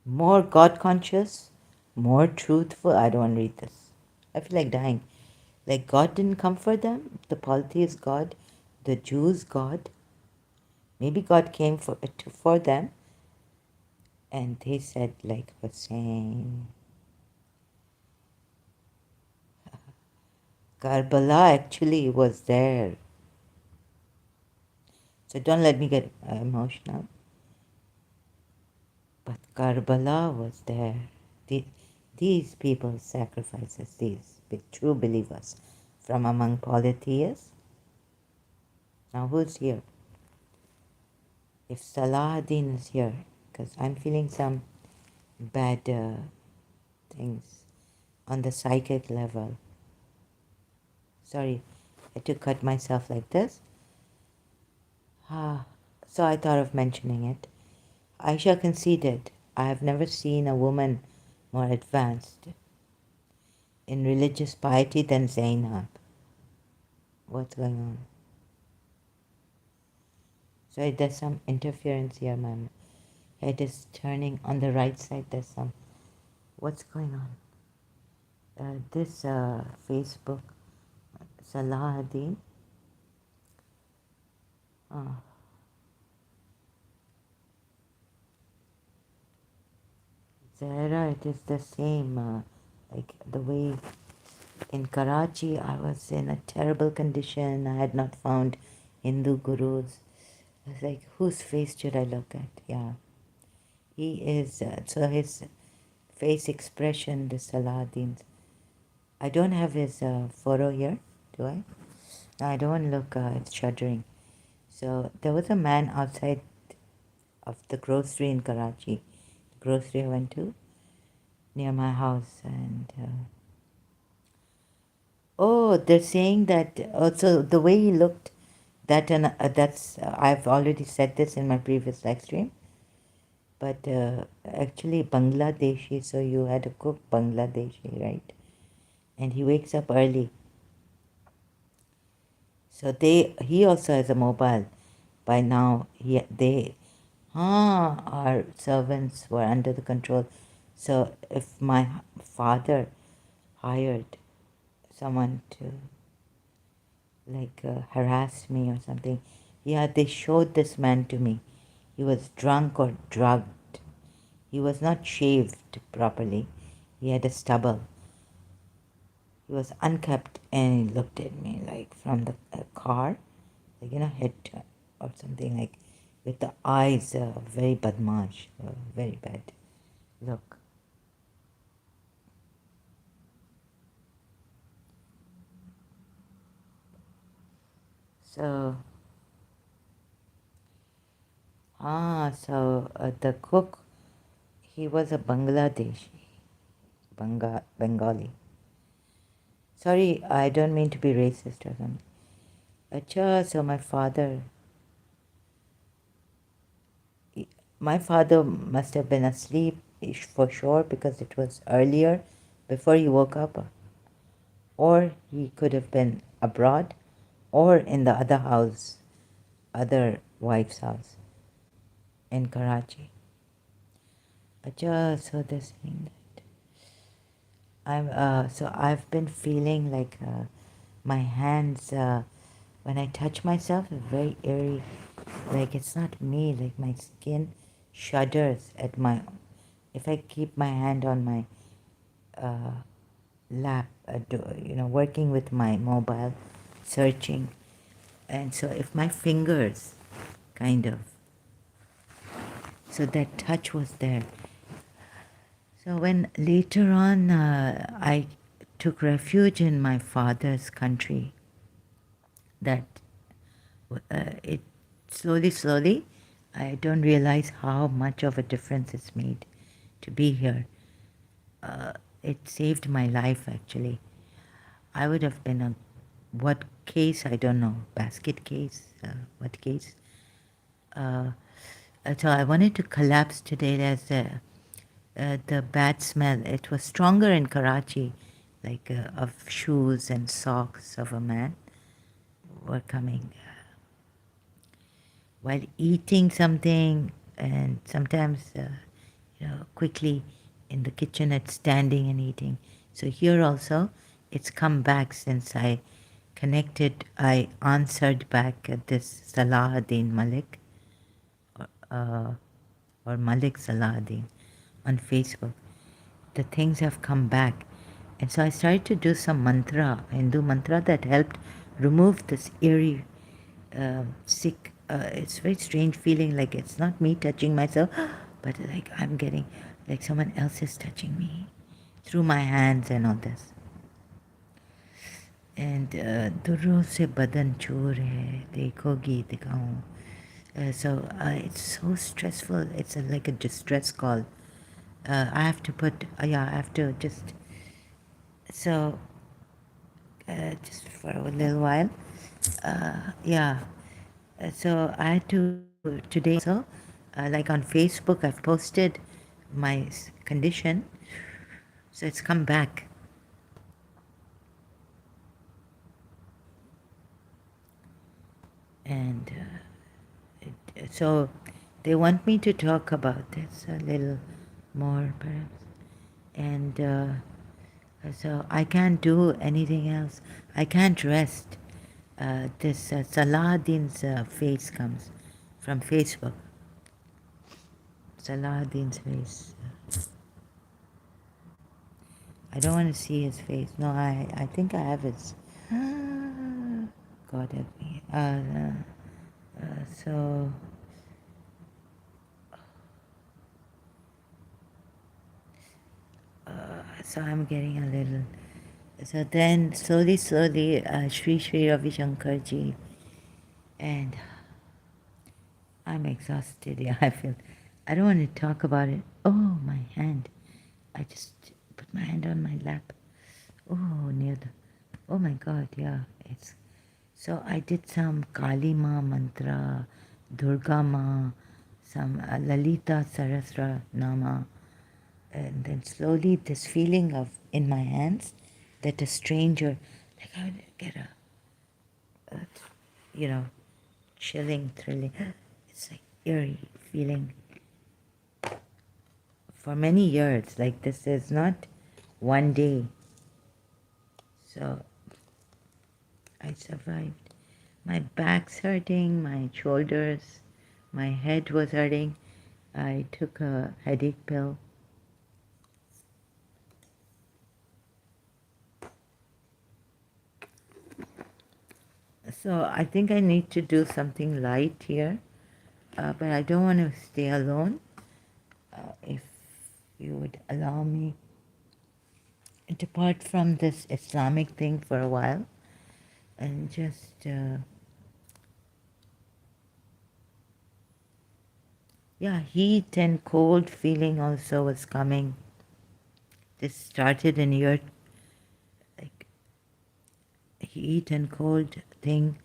Speaker 1: More God conscious, more truthful. I don't want to read this. I feel like dying. Like God didn't come for them. The polytheist God, the Jews God. Maybe God came for them, and they said like Hussein. Karbala actually was there. So don't let me get emotional. But Karbala was there. The, these people sacrifices, these true believers from among polytheists. Now who's here? If Salahuddin is here, because I'm feeling some bad things on the psychic level. Sorry, I had to cut myself like this. So I thought of mentioning it. Aisha conceded, I have never seen a woman more advanced in religious piety than Zainab. What's going on? Sorry, there's some interference here, ma'am. It is turning on the right side. There's some. What's going on? This Facebook, Salahuddin. Zahra, it is the same. Like the way in Karachi, I was in a terrible condition. I had not found Hindu gurus. I was like, whose face should I look at? Yeah. He is, so his face expression, the Salahuddin's. I don't have his photo here, do I? No, I don't want to look, it's shuddering. So there was a man outside of the grocery in Karachi, the grocery I went to, near my house, and oh, they're saying that also the way he looked, that's I've already said this in my previous live stream, but actually Bangladeshi, so you had a cook Bangladeshi, right? And he wakes up early. So he also has a mobile. By now, our servants were under the control. So if my father hired someone to like harass me or something, yeah, they showed this man to me. He was drunk or drugged. He was not shaved properly. He had a stubble. He was unkept and he looked at me like from the car, like, head turn or something, like with the eyes, very badmash, very bad look. So, the cook, he was a Bangladeshi, Bengali. Sorry, I don't mean to be racist or something. Acha, so my father must have been asleep for sure because it was earlier before he woke up, or he could have been abroad or in the other house, other wife's house in Karachi. Acha, so this thing that I've been feeling like my hands when I touch myself are very eerie, like it's not me, like my skin shudders at my, if I keep my hand on my lap, working with my mobile, searching, and so if my fingers kind of, so that touch was there. So when later on I took refuge in my father's country, that it slowly, I don't realize how much of a difference it's made to be here. It saved my life actually. I would have been what case, I don't know, basket case, what case? So I wanted to collapse today as the bad smell. It was stronger in Karachi, like of shoes and socks of a man were coming while eating something, and sometimes, quickly in the kitchen at standing and eating. So here also, it's come back since I connected. I answered back at this Salahuddin Malik, uh, or Malik Salahuddin on Facebook. The things have come back. And so I started to do some mantra, Hindu mantra that helped remove this eerie, sick, it's a very strange feeling, like it's not me touching myself, but like I'm getting, like someone else is touching me through my hands and all this. And durro se badan chor hai, dekhogi dikhaun. So it's so stressful. It's like a distress call. I have to put, yeah, I have to just, so just for a little while. Yeah. So I had to today also, like on Facebook, I've posted my condition. So it's come back. And so they want me to talk about this a little more, perhaps. And so I can't do anything else. I can't rest. This Salahuddin's face comes from Facebook. Salahuddin's face. I don't want to see his face. No, I think I have his. God help me. So, so I'm getting a little. So then, slowly, Sri Ravi Shankar ji, and I'm exhausted. Yeah, I feel. I don't want to talk about it. Oh, my hand. I just put my hand on my lap. Oh, near the. Oh my God, yeah. It's. So I did some Kali Ma mantra, Durga Ma, some Lalita Sarasra Nama, and then slowly this feeling of in my hands that a stranger, like I would get a you know, chilling, thrilling. It's like eerie feeling for many years. Like this is not one day. So I survived. My back's hurting, my shoulders, my head was hurting. I took a headache pill. So I think I need to do something light here, but I don't want to stay alone. If you would allow me to depart from this Islamic thing for a while and just, yeah, heat and cold feeling also was coming. This started in year, like heat and cold thing.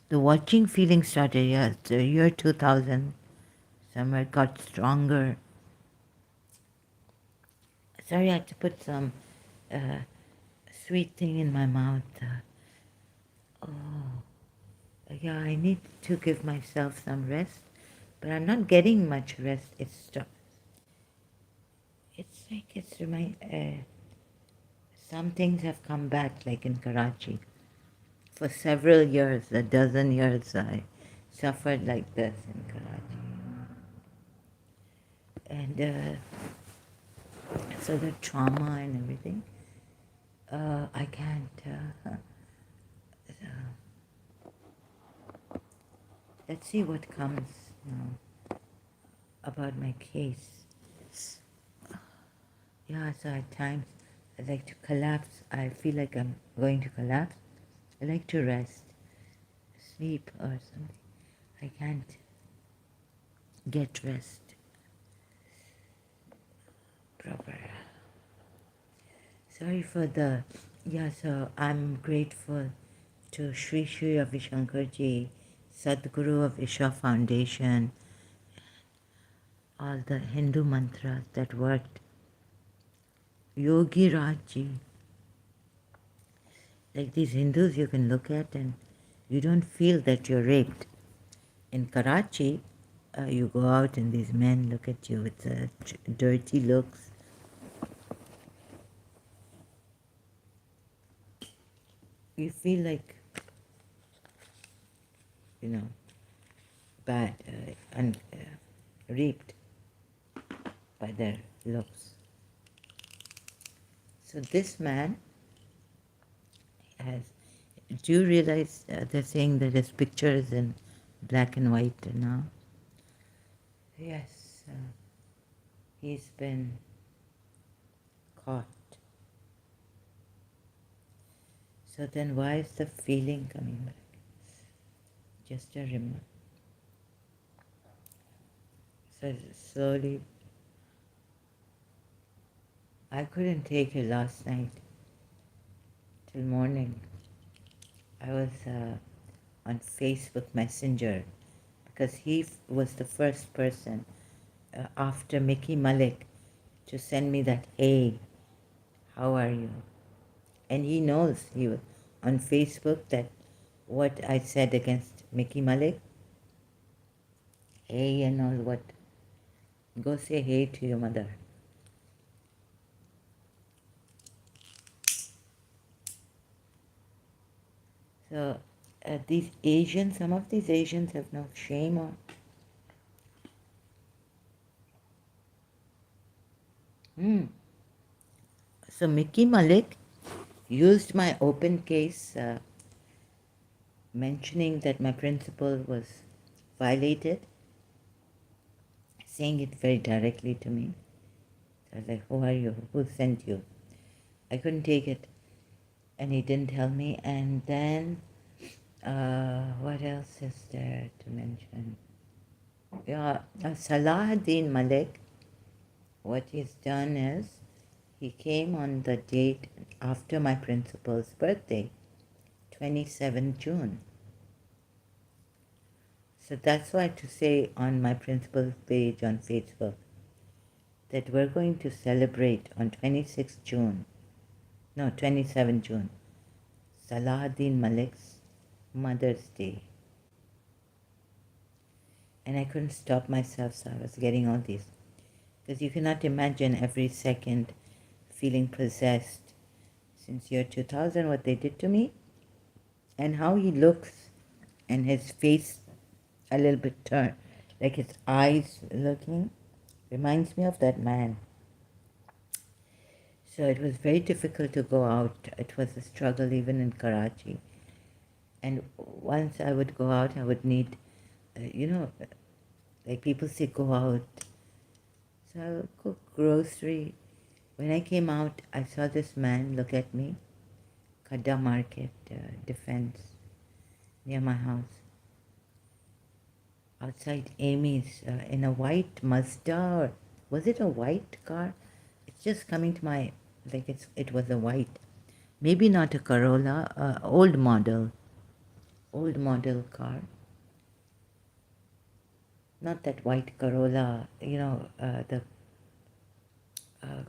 Speaker 1: The watching feeling started, yeah, the year 2000. Somewhere got stronger. Sorry, I had to put some uh, sweet thing in my mouth. Oh, yeah, I need to give myself some rest, but I'm not getting much rest. It's like it's remind. Some things have come back, like in Karachi. For several years, a dozen years, I suffered like this in Karachi, and so the trauma and everything. I can't. Let's see what comes now about my case. Yeah, so at times I like to collapse. I feel like I'm going to collapse. I like to rest, sleep or something. I can't get rest proper. Sorry for the. Yeah, so I'm grateful to Sri Ravi Shankar ji, Sadguru of Isha Foundation, all the Hindu mantras that worked. Yogi Raji. Like these Hindus you can look at and you don't feel that you're raped. In Karachi, you go out and these men look at you with dirty looks. You feel like, bad and raped by their looks. So this man has, do you realize they're saying that his picture is in black and white now? Yes, he's been caught. So then why is the feeling coming back? Just a remote. So slowly, I couldn't take it last night till morning. I was on Facebook Messenger because he was the first person after Mickey Malik to send me that, hey, how are you? And he knows he was on Facebook that what I said against Mickey Malik, hey and all what, go say hey to your mother. So these Asians, some of these Asians have no shame or So Mickey Malik used my open case mentioning that my principal was violated, saying it very directly to me. So I was like, who are you? Who sent you? I couldn't take it. And he didn't tell me. And then, what else is there to mention? Yeah, Salahuddin Malik, what he's done is, he came on the date after my principal's birthday, 27 June. So that's why to say on my principal's page on Facebook that we're going to celebrate on 26 June, no, 27 June, Salahuddin Malik's Mother's Day. And I couldn't stop myself, so I was getting all these. Because you cannot imagine every second feeling possessed since year 2000, what they did to me, and how he looks, and his face a little bit turned, like his eyes looking, reminds me of that man. So it was very difficult to go out. It was a struggle even in Karachi. And once I would go out, I would need, like people say, go out. So I would cook grocery. When I came out, I saw this man look at me, Khadda Market, Defense, near my house. Outside Amy's, in a white Mazda, or was it a white car? It's just coming to my, like it was a white, maybe not a Corolla, old model car. Not that white Corolla, the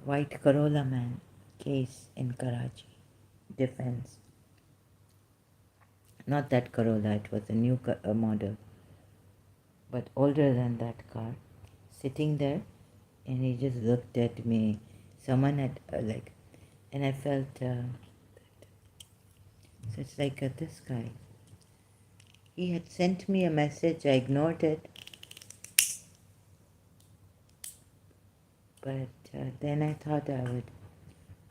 Speaker 1: white Corolla man case in Karachi, Defense. Not that Corolla, it was a new model, but older than that car, sitting there, and he just looked at me. Someone had, and I felt, so it's like this guy. He had sent me a message, I ignored it, but then I thought I would,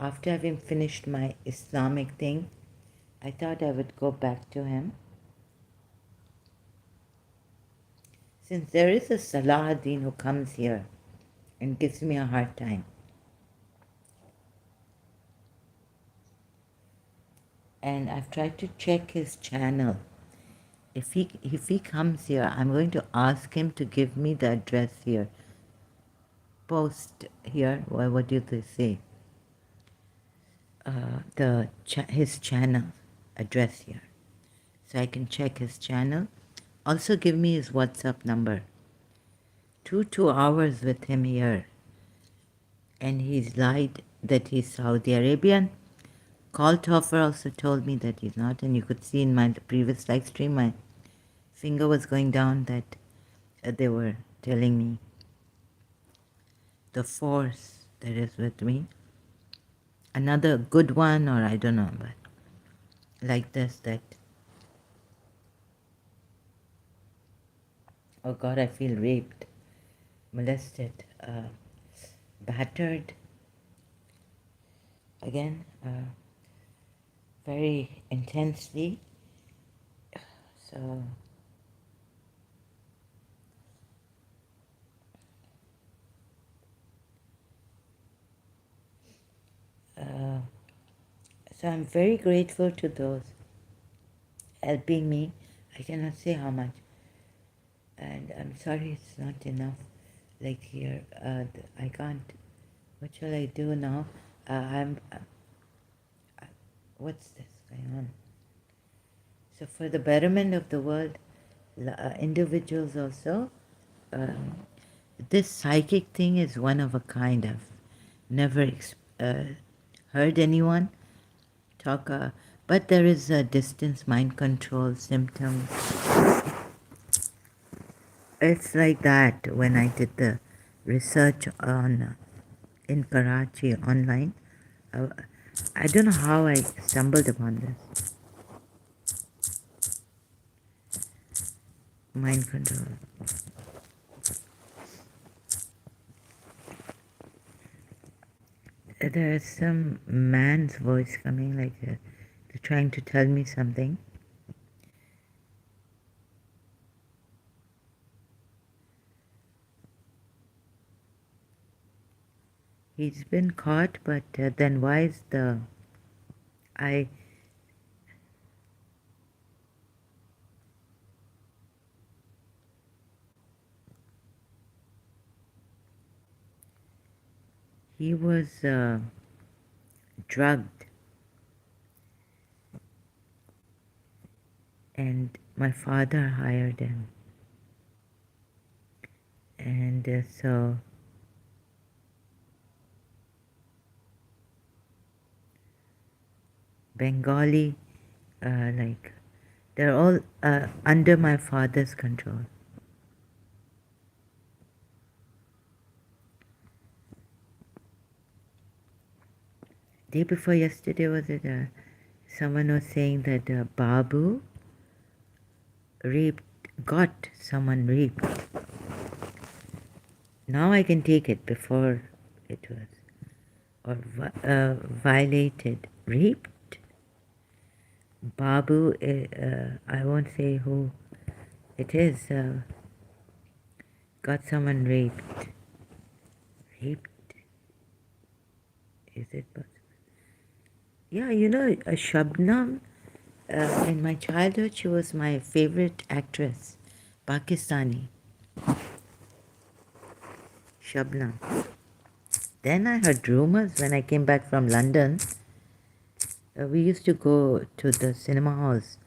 Speaker 1: after having finished my Islamic thing, I thought I would go back to him. Since there is a Salahuddin who comes here and gives me a hard time. And I've tried to check his channel. If he comes here, I'm going to ask him to give me the address here. Post here, what do they say? His channel address here, so I can check his channel. Also give me his WhatsApp number. two hours with him here, and he's lied that he's Saudi Arabian. Call Toffer also told me that he's not, and you could see in my previous live stream my finger was going down that they were telling me the force that is with me. Another good one, or I don't know, but like this, that, oh God, I feel raped, molested, battered, again, very intensely. So, uh, so I'm very grateful to those helping me. I cannot say how much, and I'm sorry it's not enough. Like here, I can't. What shall I do now? I'm. What's this going on? So for the betterment of the world, individuals also, um, this psychic thing is one of a kind. I've never heard anyone talk, but there is a distance mind control symptoms. It's like that when I did the research on in Karachi online. Uh, I don't know how I stumbled upon this. Mind control. There's some man's voice coming, like they're trying to tell me something. He's been caught, but then why is the I? He was drugged, and my father hired him, and so Bengali, like they're all under my father's control. Day before yesterday, was it? Someone was saying that Babu raped, got someone raped. Now I can take it. Before it was, or violated, raped. Babu, I won't say who it is, got someone raped. Raped? Is it possible? Yeah, you know, Shabnam, in my childhood, she was my favorite actress, Pakistani, Shabnam. Then I heard rumors when I came back from London. We used to go to the cinema halls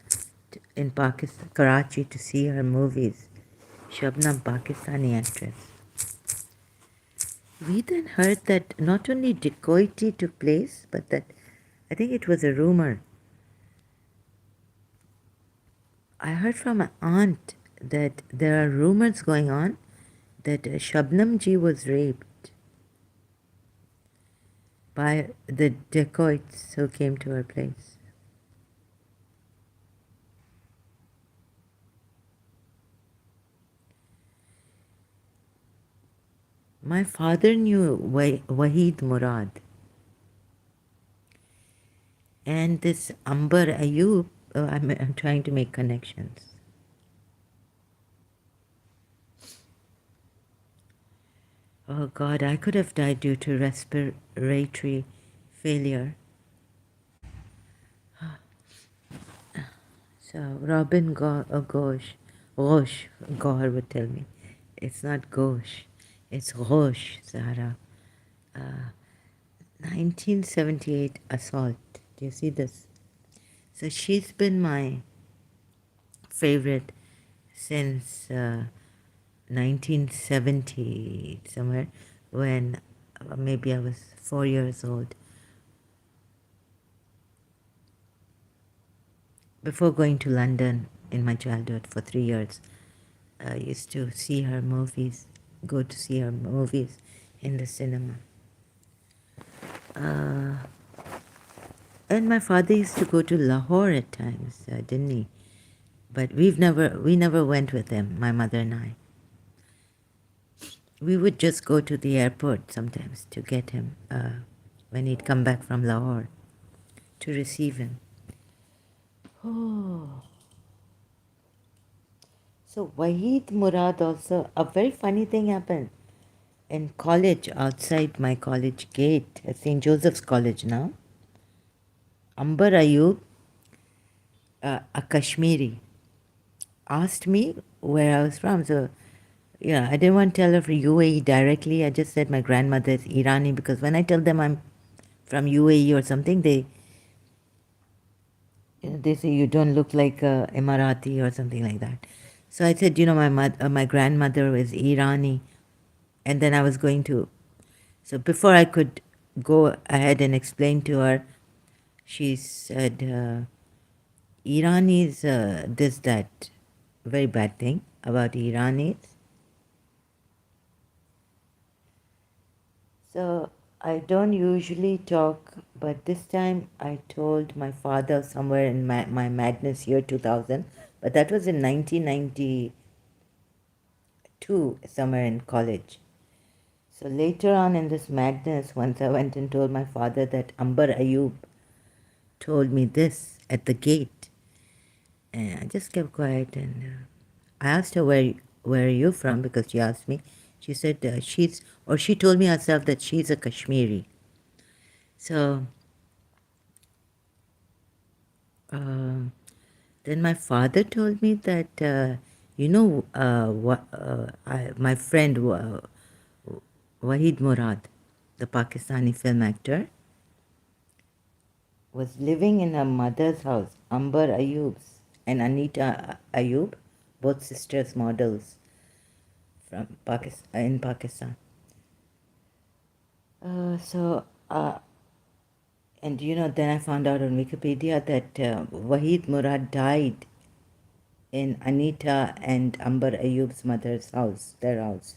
Speaker 1: in Pakistan, Karachi, to see her movies. Shabnam, Pakistani actress. We then heard that not only dacoity took place, but that I think it was a rumor. I heard from my aunt that there are rumors going on that Shabnam ji was raped by the dacoits who came to her place. My father knew Wahid Murad. And this Amber Ayub, I'm trying to make connections. Oh God, I could have died due to respiratory failure. So Robin Ghosh Gaur would tell me, it's not Ghosh, it's Ghosh, Zahra. 1978 assault. Do you see this? So she's been my favorite since 1970 somewhere, when maybe I was 4 years old. Before going to London in my childhood for 3 years, I used to see her movies, go to see her movies in the cinema. Uh, and my father used to go to Lahore at times, didn't he? But we never went with him, my mother and I. We would just go to the airport sometimes to get him when he'd come back from Lahore, to receive him. Oh. So Wahid Murad also, a very funny thing happened in college, outside my college gate at St. Joseph's College now. Ambar Ayub, a Kashmiri, asked me where I was from. So, yeah, I didn't want to tell her from UAE directly. I just said my grandmother is Irani, because when I tell them I'm from UAE or something, they say you don't look like a Emirati or something like that. So I said, my grandmother is Irani, and then I was going to. So before I could go ahead and explain to her, she said, Iranis, this, that, very bad thing about Iranis. So I don't usually talk, but this time I told my father somewhere in my madness year 2000, but that was in 1992, somewhere in college. So later on in this madness, once I went and told my father that Ambar Ayub told me this at the gate, and I just kept quiet, and I asked her, where are you from? Because she asked me. She said she told me herself that she's a Kashmiri. So then my father told me that, my friend Wahid Murad, the Pakistani film actor, was living in her mother's house, Ambar Ayub's, and Anita Ayub, both sisters models from in Pakistan. So, and then I found out on Wikipedia that Wahid Murad died in Anita and Ambar Ayub's mother's house, their house.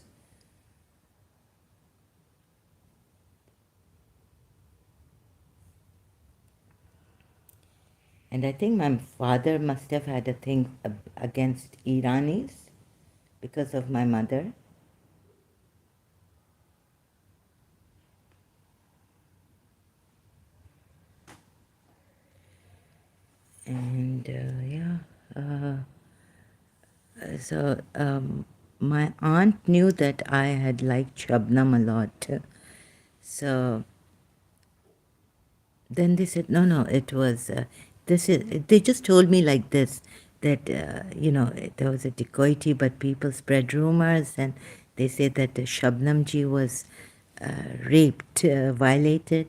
Speaker 1: And I think my father must have had a thing against Iranis because of my mother. And so my aunt knew that I had liked Shabnam a lot. So then they said, no, it was, they just told me like this, that, there was a dacoity, but people spread rumors, and they said that Shabnam ji was raped, violated.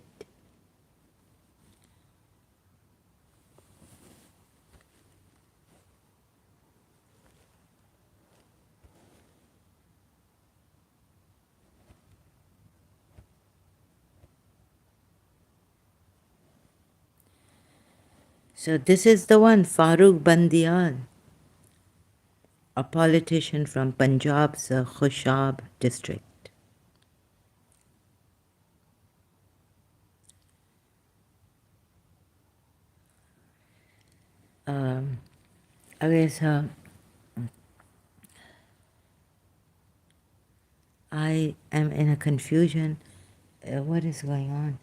Speaker 1: So this is the one, Farooq Bandial, a politician from Punjab's Khushab district. Okay, so I am in a confusion. What is going on?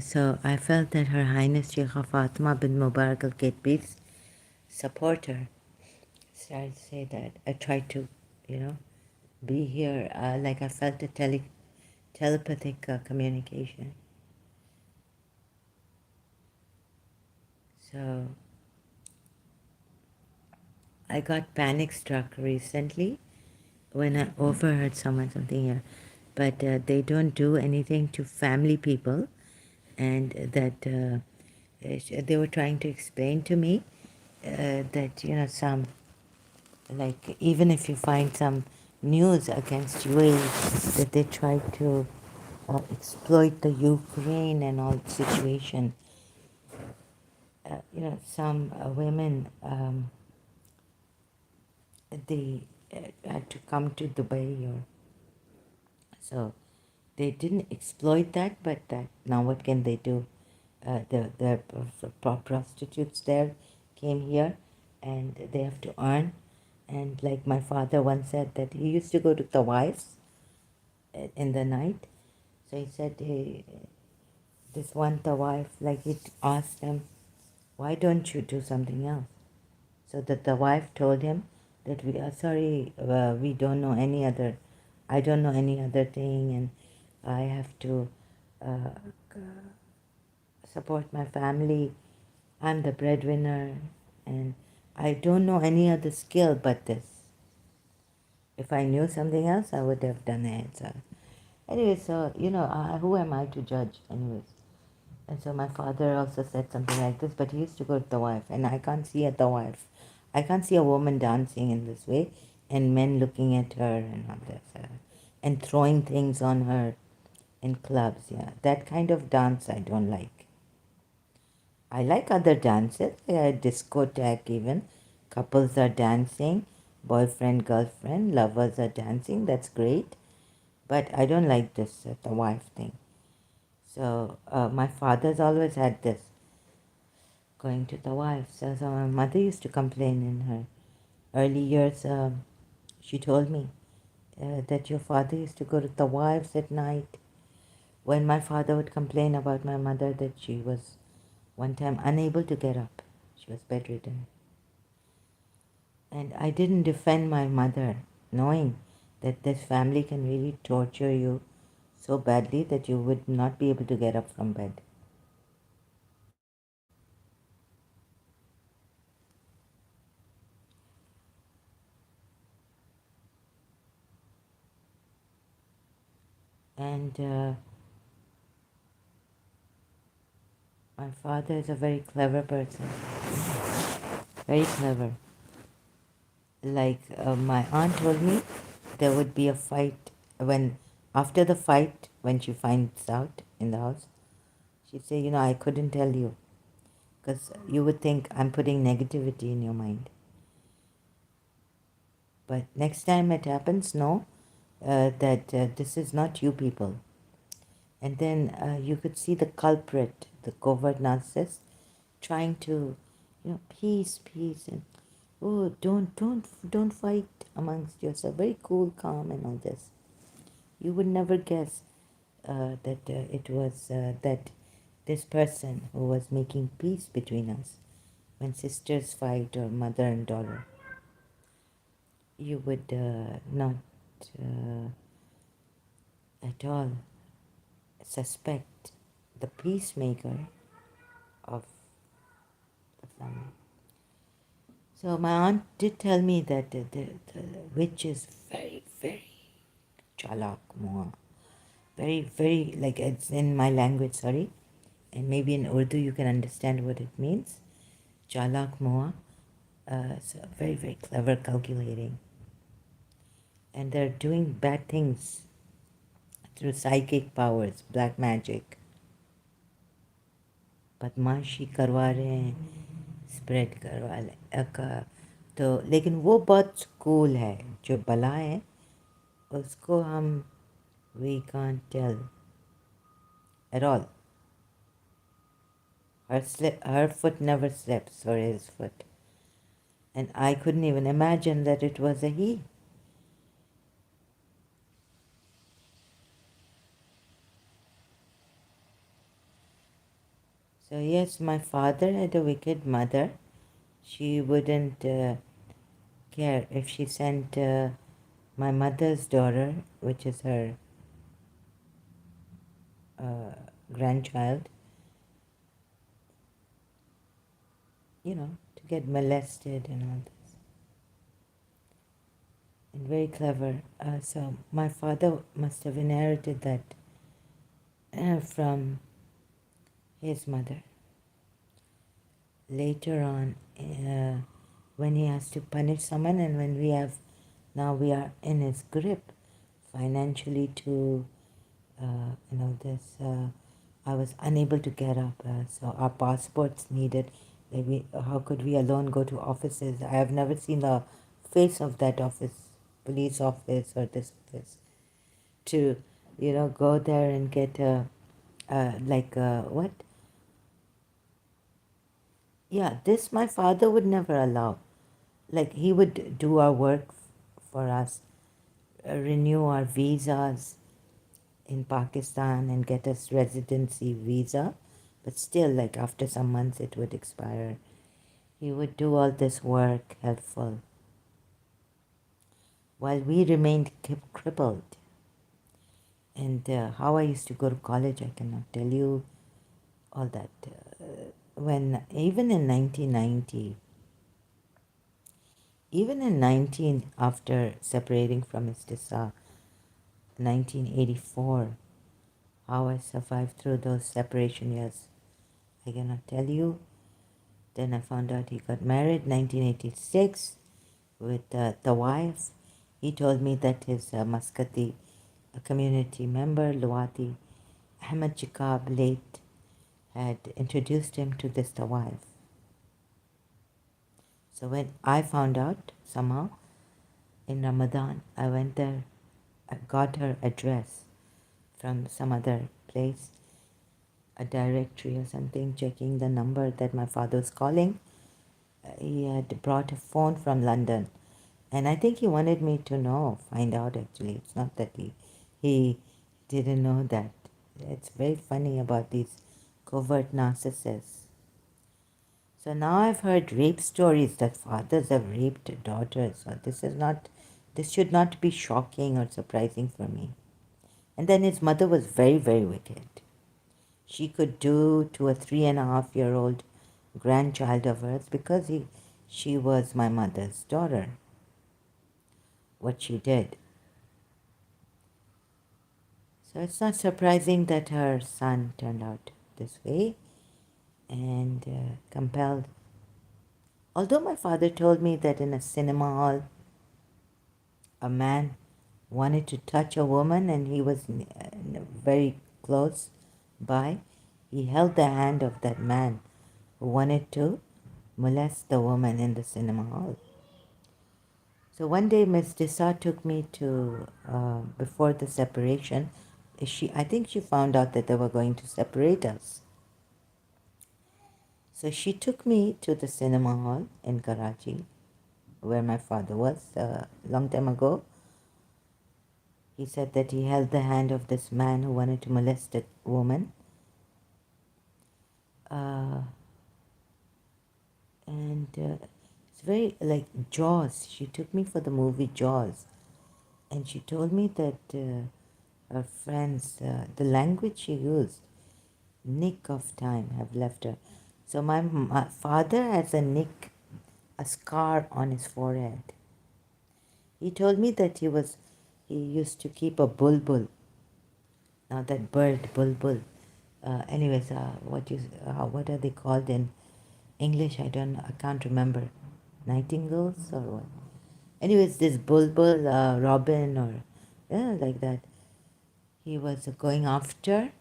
Speaker 1: So I felt that Her Highness Sheikha Fatima bin Mubarak al Kitbi's supporter started to say that. I tried to, be here, like I felt a telepathic communication. So I got panic struck recently when I overheard something here, but they don't do anything to family people, and that they were trying to explain to me that some, like, even if you find some news against UAE that they tried to exploit the Ukraine and all situation. Some women, they had to come to Dubai, or so they didn't exploit that, but that now what can they do? The prostitutes there came here, and they have to earn. And like my father once said that he used to go to Tawais in the night. So he said, hey, this one Tawaf, like he asked them, why don't you do something else? So that the wife told him that we are sorry, we don't know any other, I don't know any other thing, and I have to uh, support my family. I'm the breadwinner, and I don't know any other skill but this. If I knew something else, I would have done it. So, anyway, so who am I to judge, anyways? And so my father also said something like this, but he used to go to the wife, and I can't see at the wife. I can't see a woman dancing in this way, and men looking at her and all this, and throwing things on her in clubs. Yeah, that kind of dance I don't like. I like other dances, like a discotheque even. Couples are dancing, boyfriend, girlfriend, lovers are dancing. That's great, but I don't like this the wife thing. So my father's always had this going to the wife. So my mother used to complain in her early years. She told me that your father used to go to the wives at night. When my father would complain about my mother that she was one time unable to get up, she was bedridden. And I didn't defend my mother, knowing that this family can really torture you so badly that you would not be able to get up from bed. And my father is a very clever person, very clever. Like my aunt told me, there would be a fight after the fight, when she finds out in the house, she'd say, I couldn't tell you because you would think I'm putting negativity in your mind. But next time it happens, know that this is not you people. And then you could see the culprit, the covert narcissist, trying to, peace, peace, and oh, don't fight amongst yourself. Very cool, calm, and all this. You would never guess that it was that this person who was making peace between us when sisters fight or mother and daughter. You would not at all suspect the peacemaker of the family. So my aunt did tell me that the witch is very, very chalak, moa. Very, very, like it's in my language, sorry. And maybe in Urdu you can understand what it means. Chalak moa. So very, very clever, calculating. And they're doing bad things through psychic powers, black magic. बदमाशी करवा रहे हैं, spread करवा तो लेकिन वो बहुत cool है, जो बला है उसको हम we can't tell at all. Her foot never slips, or his foot. And I couldn't even imagine that it was a he. So yes, my father had a wicked mother. She wouldn't care if she sent my mother's daughter, which is her grandchild, to get molested and all this. And very clever. So my father must have inherited that from his mother. Later on, when he has to punish someone, and when we have Now we are in his grip financially to, this. I was unable to get up, so our passports needed. Like how could we alone go to offices? I have never seen the face of that office, police office or this office, to, go there and get a, what? Yeah, this my father would never allow. Like he would do our work for us, renew our visas in Pakistan and get us residency visa, but still, like after some months, it would expire. He would do all this work, helpful, while we remained crippled. And how I used to go to college, I cannot tell you all that. When even in 1990, even in 19 after separating from Istisa, 1984, how I survived through those separation years, I cannot tell you. Then I found out he got married 1986 with the wife. He told me that his Muscati a community member, Luwati Ahmed Chikab, late, had introduced him to this wife. So when I found out somehow in Ramadan, I went there, I got her address from some other place, a directory or something, checking the number that my father was calling. He had brought a phone from London, and I think he wanted me to find out actually. It's not that he didn't know that. It's very funny about these covert narcissists. So now I've heard rape stories that fathers have raped daughters. So this should not be shocking or surprising for me. And then his mother was very, very wicked. She could do to a 3.5-year-old grandchild of hers because she was my mother's daughter. What she did. So it's not surprising that her son turned out this way and compelled. Although my father told me that in a cinema hall, a man wanted to touch a woman and he was very close by, he held the hand of that man who wanted to molest the woman in the cinema hall. So one day Miss Disa took me to, before the separation, I think she found out that they were going to separate us. So she took me to the cinema hall in Karachi, where my father was a long time ago. He said that he held the hand of this man who wanted to molest a woman. And it's very like Jaws. She took me for the movie Jaws. And she told me that her friends, the language she used, nick of time, have left her. So my father has a nick, a scar on his forehead. He told me that he used to keep a bulbul. Now that bird, bulbul. Anyways, what are they called in English? I can't remember. Nightingales or what? Anyways, this bulbul, robin or like that. He was going after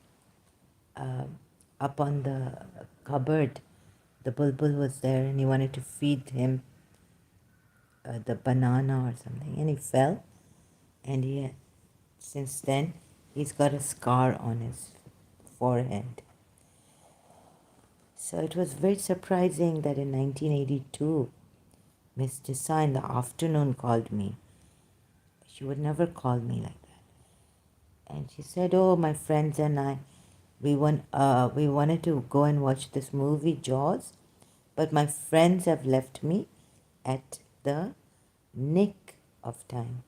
Speaker 1: up on the cupboard. The bulbul was there and he wanted to feed him the banana or something, and he fell, and since then he's got a scar on his forehead. So it was very surprising that in 1982 Miss Disa in the afternoon called me. She would never call me like that. And she said, "Oh, my friends and I, we wanted to go and watch this movie Jaws, but my friends have left me at the nick of time."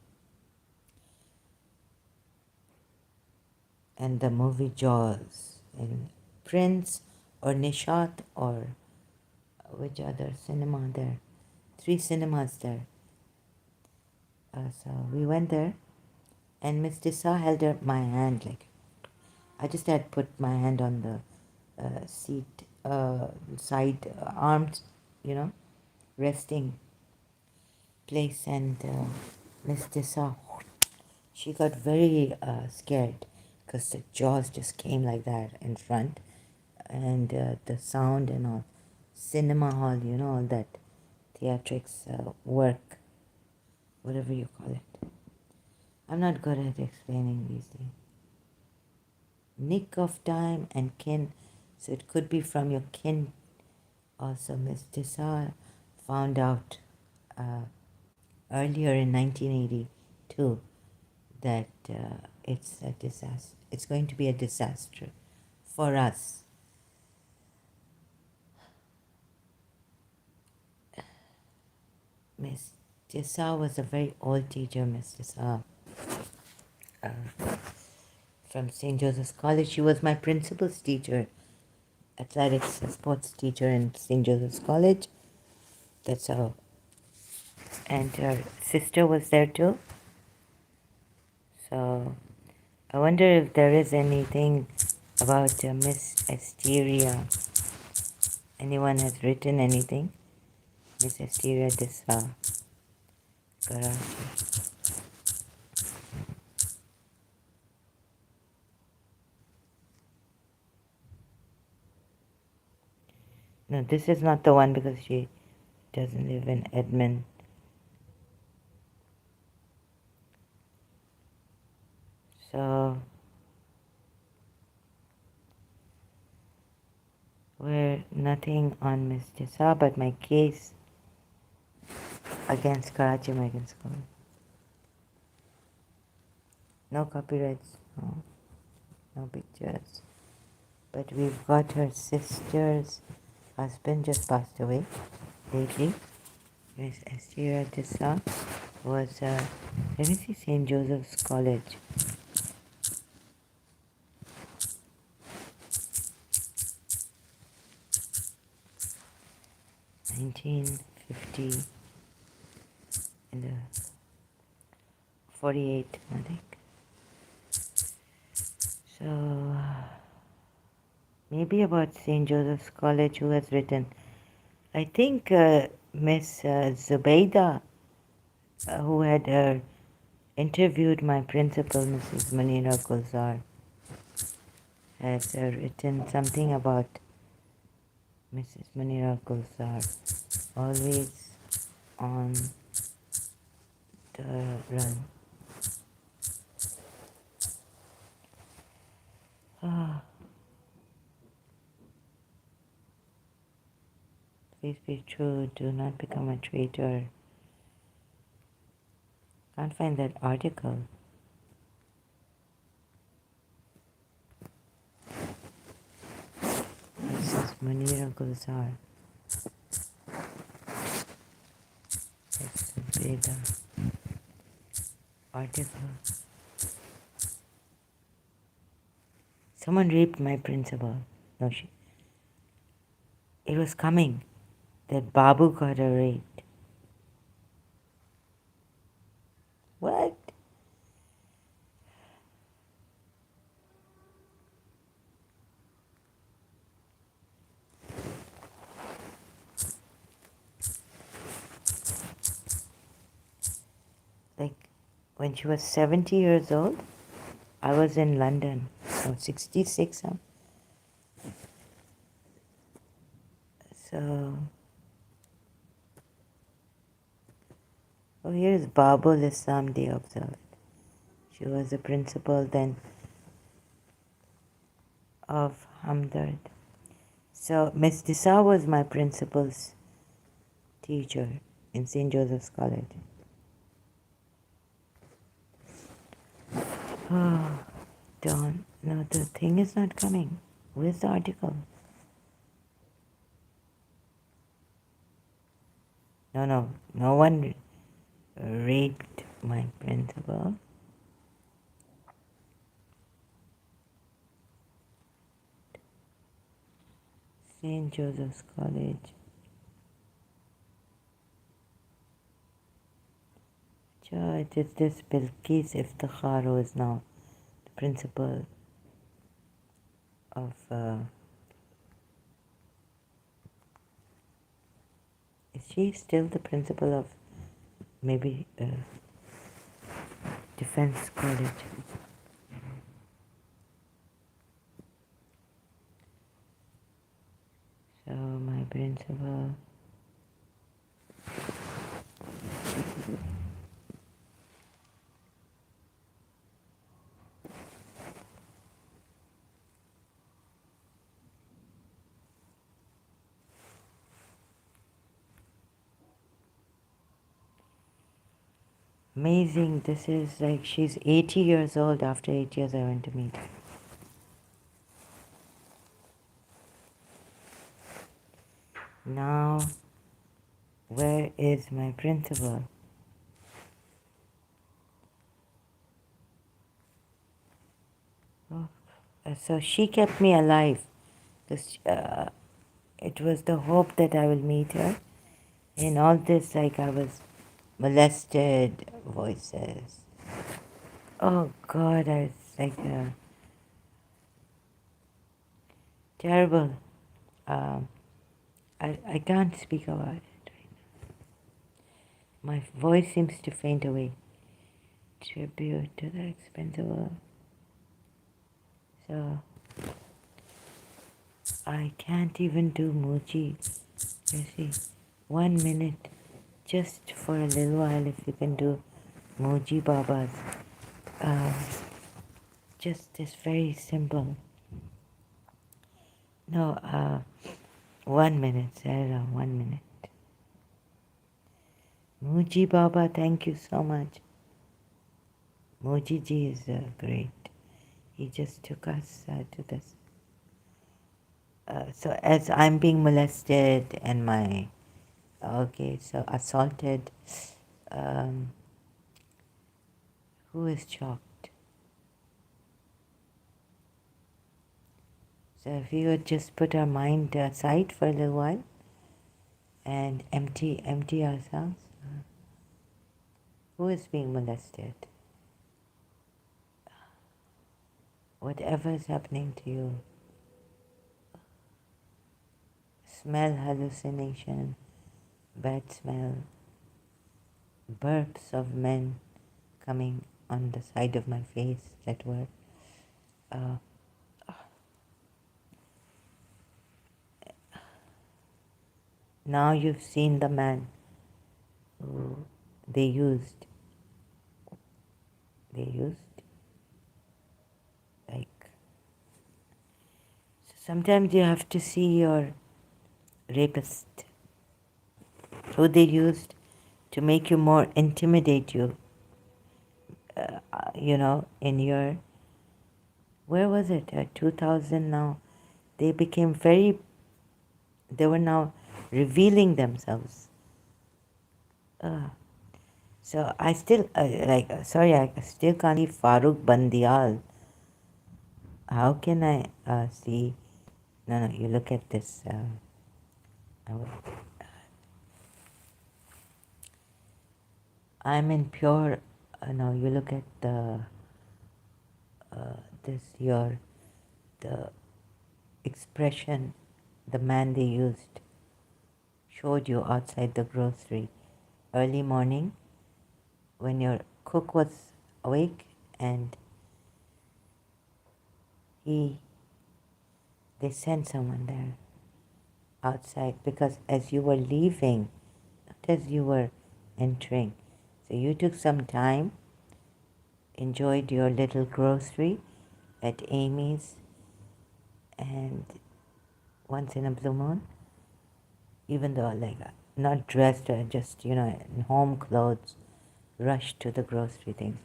Speaker 1: And the movie Jaws in Prince or Nishat or which other cinema there? 3 cinemas there. So we went there, and Miss Disa held up my hand like I just had put my hand on the seat side arms, resting place, and Miss Tessa, she got very scared because the jaws just came like that in front, and the sound and all. Cinema hall, you know, all that theatrics work, whatever you call it. I'm not good at explaining these things. Nick of time and kin, so it could be from your kin. Also, Miss Tessa found out earlier in 1982 that it's a disaster. It's going to be a disaster for us. Miss Tessa was a very old teacher, Miss Tessa, from St. Joseph's College. She was my principal's teacher, athletics sports teacher in St. Joseph's College. That's how. And her sister was there too. So I wonder if there is anything about Miss Asteria. Anyone has written anything? Miss Asteria Dessa, Karachi. No, this is not the one because she doesn't live in Edmond. So we're nothing on Miss Dessa, but my case against Karachi American School. No copyrights, no pictures. But we've got her sister's husband just passed away lately. Miss Estira Dessa was, let me see, St. Joseph's College. 1950 in the 48, I think. So maybe about St. Joseph's College, who has written. I think Miss Zubaida, who had interviewed my principal, Mrs. Munira Gulzar, has written something about Mrs. Munira Gulzar, always on the run. Please be true, do not become a traitor. Can't find that article. Mrs. Munira Gulzar. Let's read the article. Someone raped my principal. No, it was coming that Babu got her raped. What? Like when she was 70 years old, I was in London. Oh, 66. Huh? So, oh, here's Babul Islam Day observed. She was the principal then of Hamdard. So, Miss Dissa was my principal's teacher in St. Joseph's College. Oh, don't. No, the thing is not coming. Where's the article? No one raped my principal. St. Joseph's College. It is this Bilqis Iftikhar who is now the principal of is she still the principal of maybe Defense College. So my principal. Amazing. This is like she's 80 years old. After 8 years, I went to meet her. Now, where is my principal? Oh, so she kept me alive. Because it was the hope that I will meet her. In all this, like I was molested, voices. Oh God, I was like terrible. Um, I can't speak about it right now. My voice seems to faint away. Tribute to the expendable. So I can't even do Muji. You see, 1 minute, just for a little while, if you can do Muji Babas. Uh, just this very simple. No, 1 minute, Sarah, 1 minute. Muji Baba, thank you so much. Moji ji is great. He just took us to this. So as I'm being molested and so assaulted, um, who is shocked? So if we would just put our mind aside for a little while and empty ourselves, who is being molested? Whatever is happening to you, smell hallucination, bad smell, burps of men coming on the side of my face that were uh, now you've seen the man who they used like, so sometimes you have to see your rapist who they used to make you more intimidate you, in your, where was it, 2000 now, they became they were now revealing themselves. So I still, sorry, I still can't see Farooq Bandial. How can I see? No, you look at this. I'm in pure, no, you look at the, the expression the man they used showed you outside the grocery early morning when your cook was awake and they sent someone there outside because as you were leaving, not as you were entering. So you took some time, enjoyed your little grocery at Amy's, and once in a blue moon, even though not dressed or just, in home clothes, rushed to the grocery things.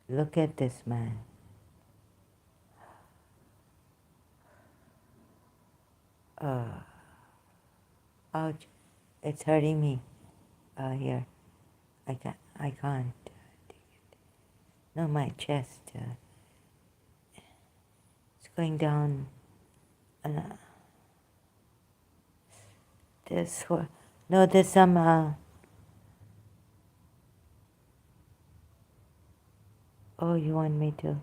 Speaker 1: Look at this man. Ouch, it's hurting me here. I can't take it. No, my chest. It's going down. There's some. Oh, you want me to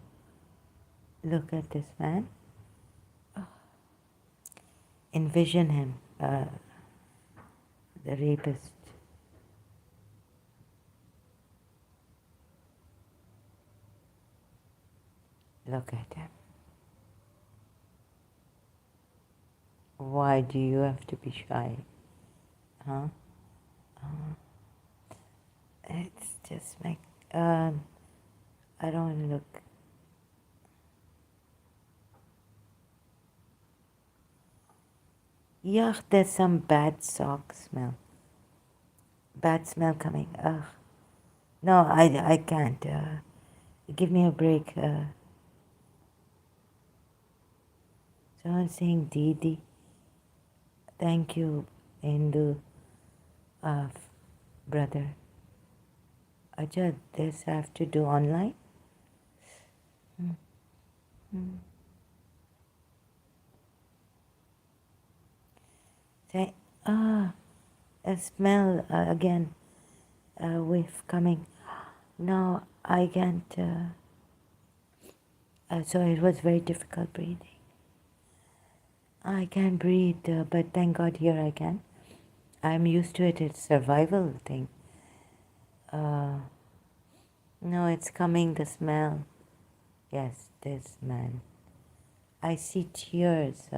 Speaker 1: look at this man? Envision him, the rapist. Look at him. Why do you have to be shy? Huh? It's just like, I don't want to look. Yuck, there's some bad sock smell. Bad smell coming. Ugh. No, I can't. Give me a break. Someone's saying Didi. Thank you, Hindu brother. Aja, this I have to do online? Say, a smell again. Whiff coming. No, I can't. So it was very difficult breathing. I can't breathe, but thank God here I can. I'm used to it. It's survival thing. No, it's coming. The smell. Yes, this man. I see tears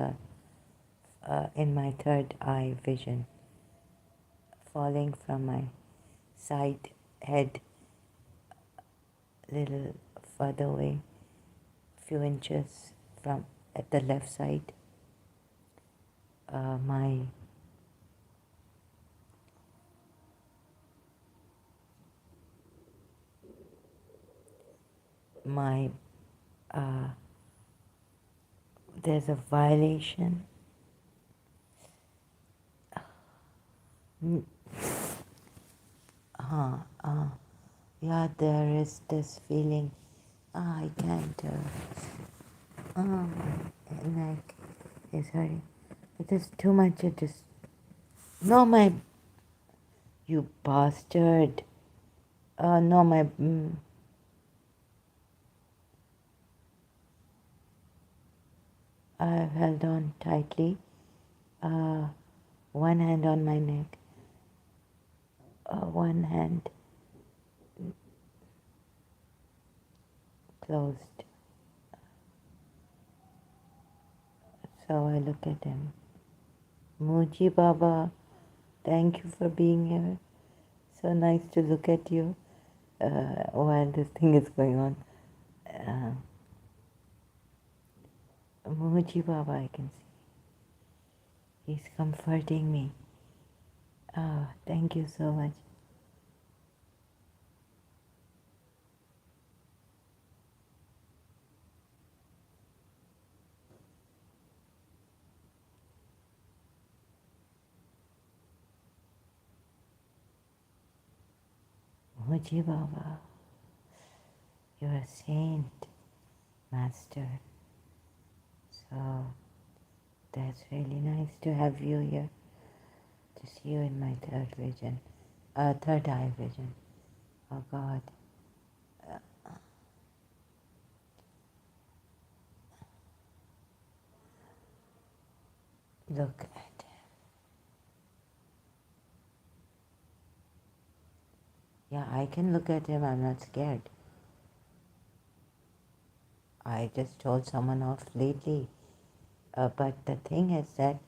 Speaker 1: in my third eye vision falling from my side head, little further away, few inches from at the left side. My there's a violation. Yeah, there is this feeling. I can't. My neck is hurting. It is too much. It is. No, my. You bastard. No, my. I've held on tightly. One hand on my neck. One hand closed. So I look at him. Muji Baba, thank you for being here. So nice to look at you while this thing is going on. Muji Baba, I can see. He's comforting me. Thank you so much. Muji Baba, you're a saint, master. So that's really nice to have you here, to see you in my third eye vision. Oh God. Look at him. Yeah, I can look at him. I'm not scared. I just told someone off lately. But the thing is that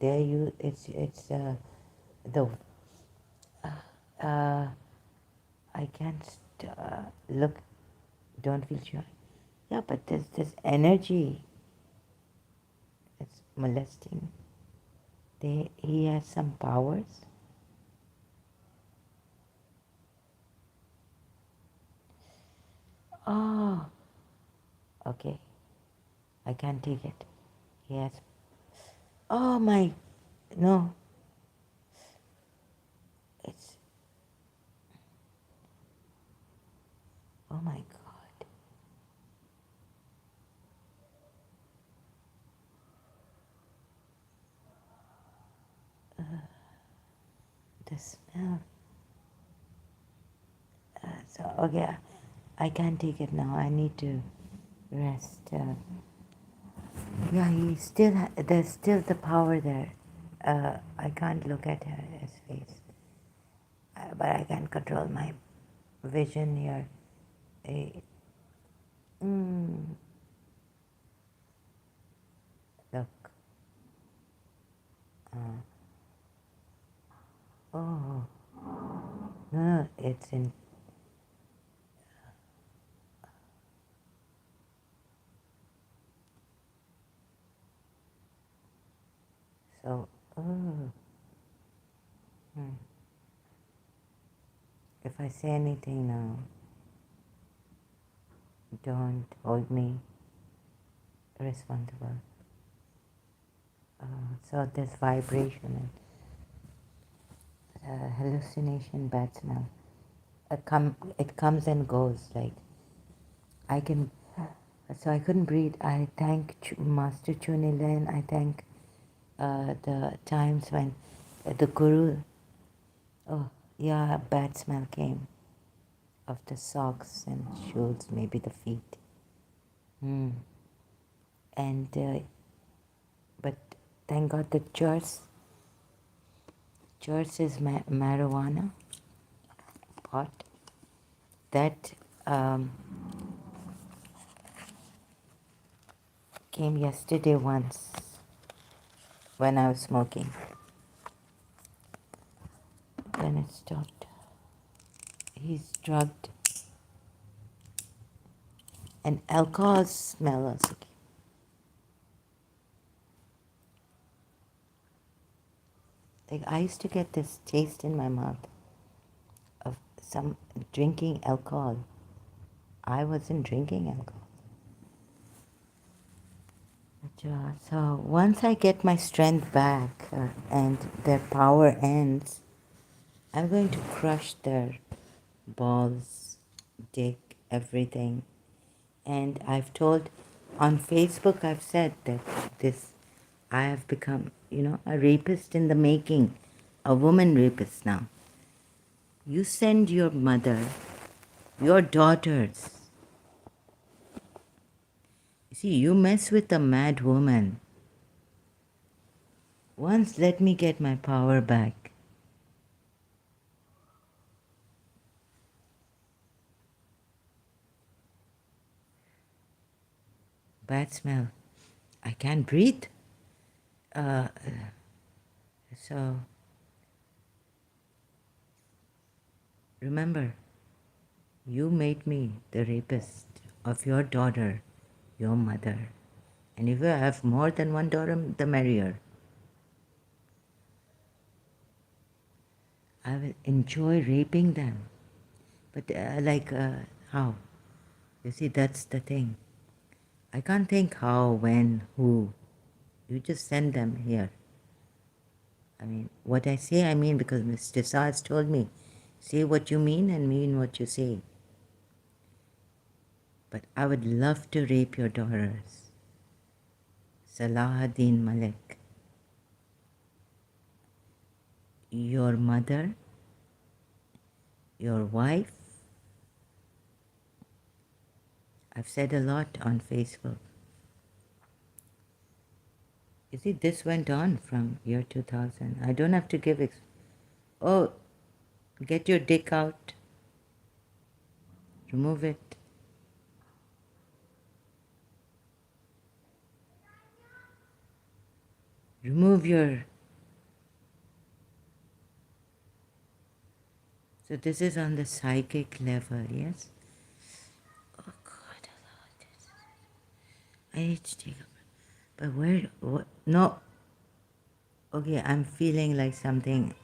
Speaker 1: it's the I can't look. Don't feel shy. Yeah, but there's this energy. It's molesting. He has some powers. Oh, okay. I can't take it. He has. Oh my, no. It's. Oh my God. The smell. So okay, I can't take it now. I need to rest. Yeah, there's still the power there. I can't look at his face, but I can control my vision here. Eh, Look. Oh, no, it's in. So, oh. If I say anything now, don't hold me responsible. So this vibration and hallucination, bad smell, it comes and goes. Like I can, so I couldn't breathe. I thank Master Chunilen. I thank the times when the Guru. Oh yeah, bad smell came of the socks and shoes, maybe the feet. And but thank God the church is marijuana pot that came yesterday once when I was smoking. Then it stopped. He's drugged. And alcohol smell also came. Like I used to get this taste in my mouth of some drinking alcohol. I wasn't drinking alcohol. So once I get my strength back and their power ends, I'm going to crush their balls, dick, everything. And I've told on Facebook, I've said that I have become, a rapist in the making, a woman rapist now. You send your mother, your daughters. You see, you mess with a mad woman. Once let me get my power back. Bad smell. I can't breathe. So, remember, you made me the rapist of your daughter, your mother. And if you have more than one daughter, the merrier. I will enjoy raping them. But how? You see, that's the thing. I can't think how, when, who. You just send them here. I mean, what I say, I mean, because Mr. Sa has told me, say what you mean and mean what you say. But I would love to rape your daughters. Salahuddin Malik. Your mother, your wife. I've said a lot on Facebook. You see, this went on from year 2000. I don't have to give... Oh, get your dick out. Remove it. Remove your... So this is on the psychic level, yes? Oh God, I need to take a... But where... What? No. Okay, I'm feeling like something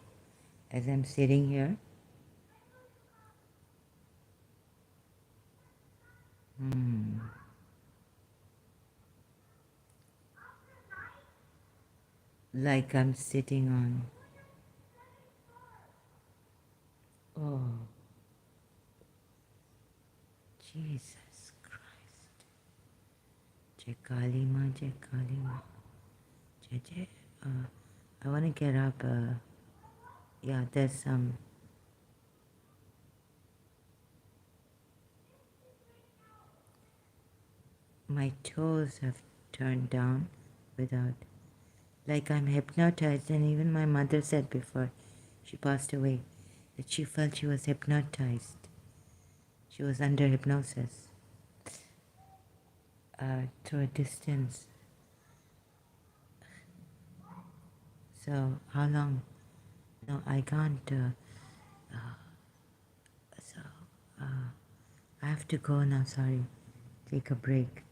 Speaker 1: as I'm sitting here. Like I'm sitting on... Oh, Jesus Christ. Jai Kali Ma, Jai Kali Ma. Jai Jai. I want to get up. Yeah, there's some... My toes have turned down without... Like I'm hypnotized, and even my mother said before she passed away that she felt she was hypnotized. She was under hypnosis through a distance. So how long? No, I can't. So I have to go now. Sorry, take a break.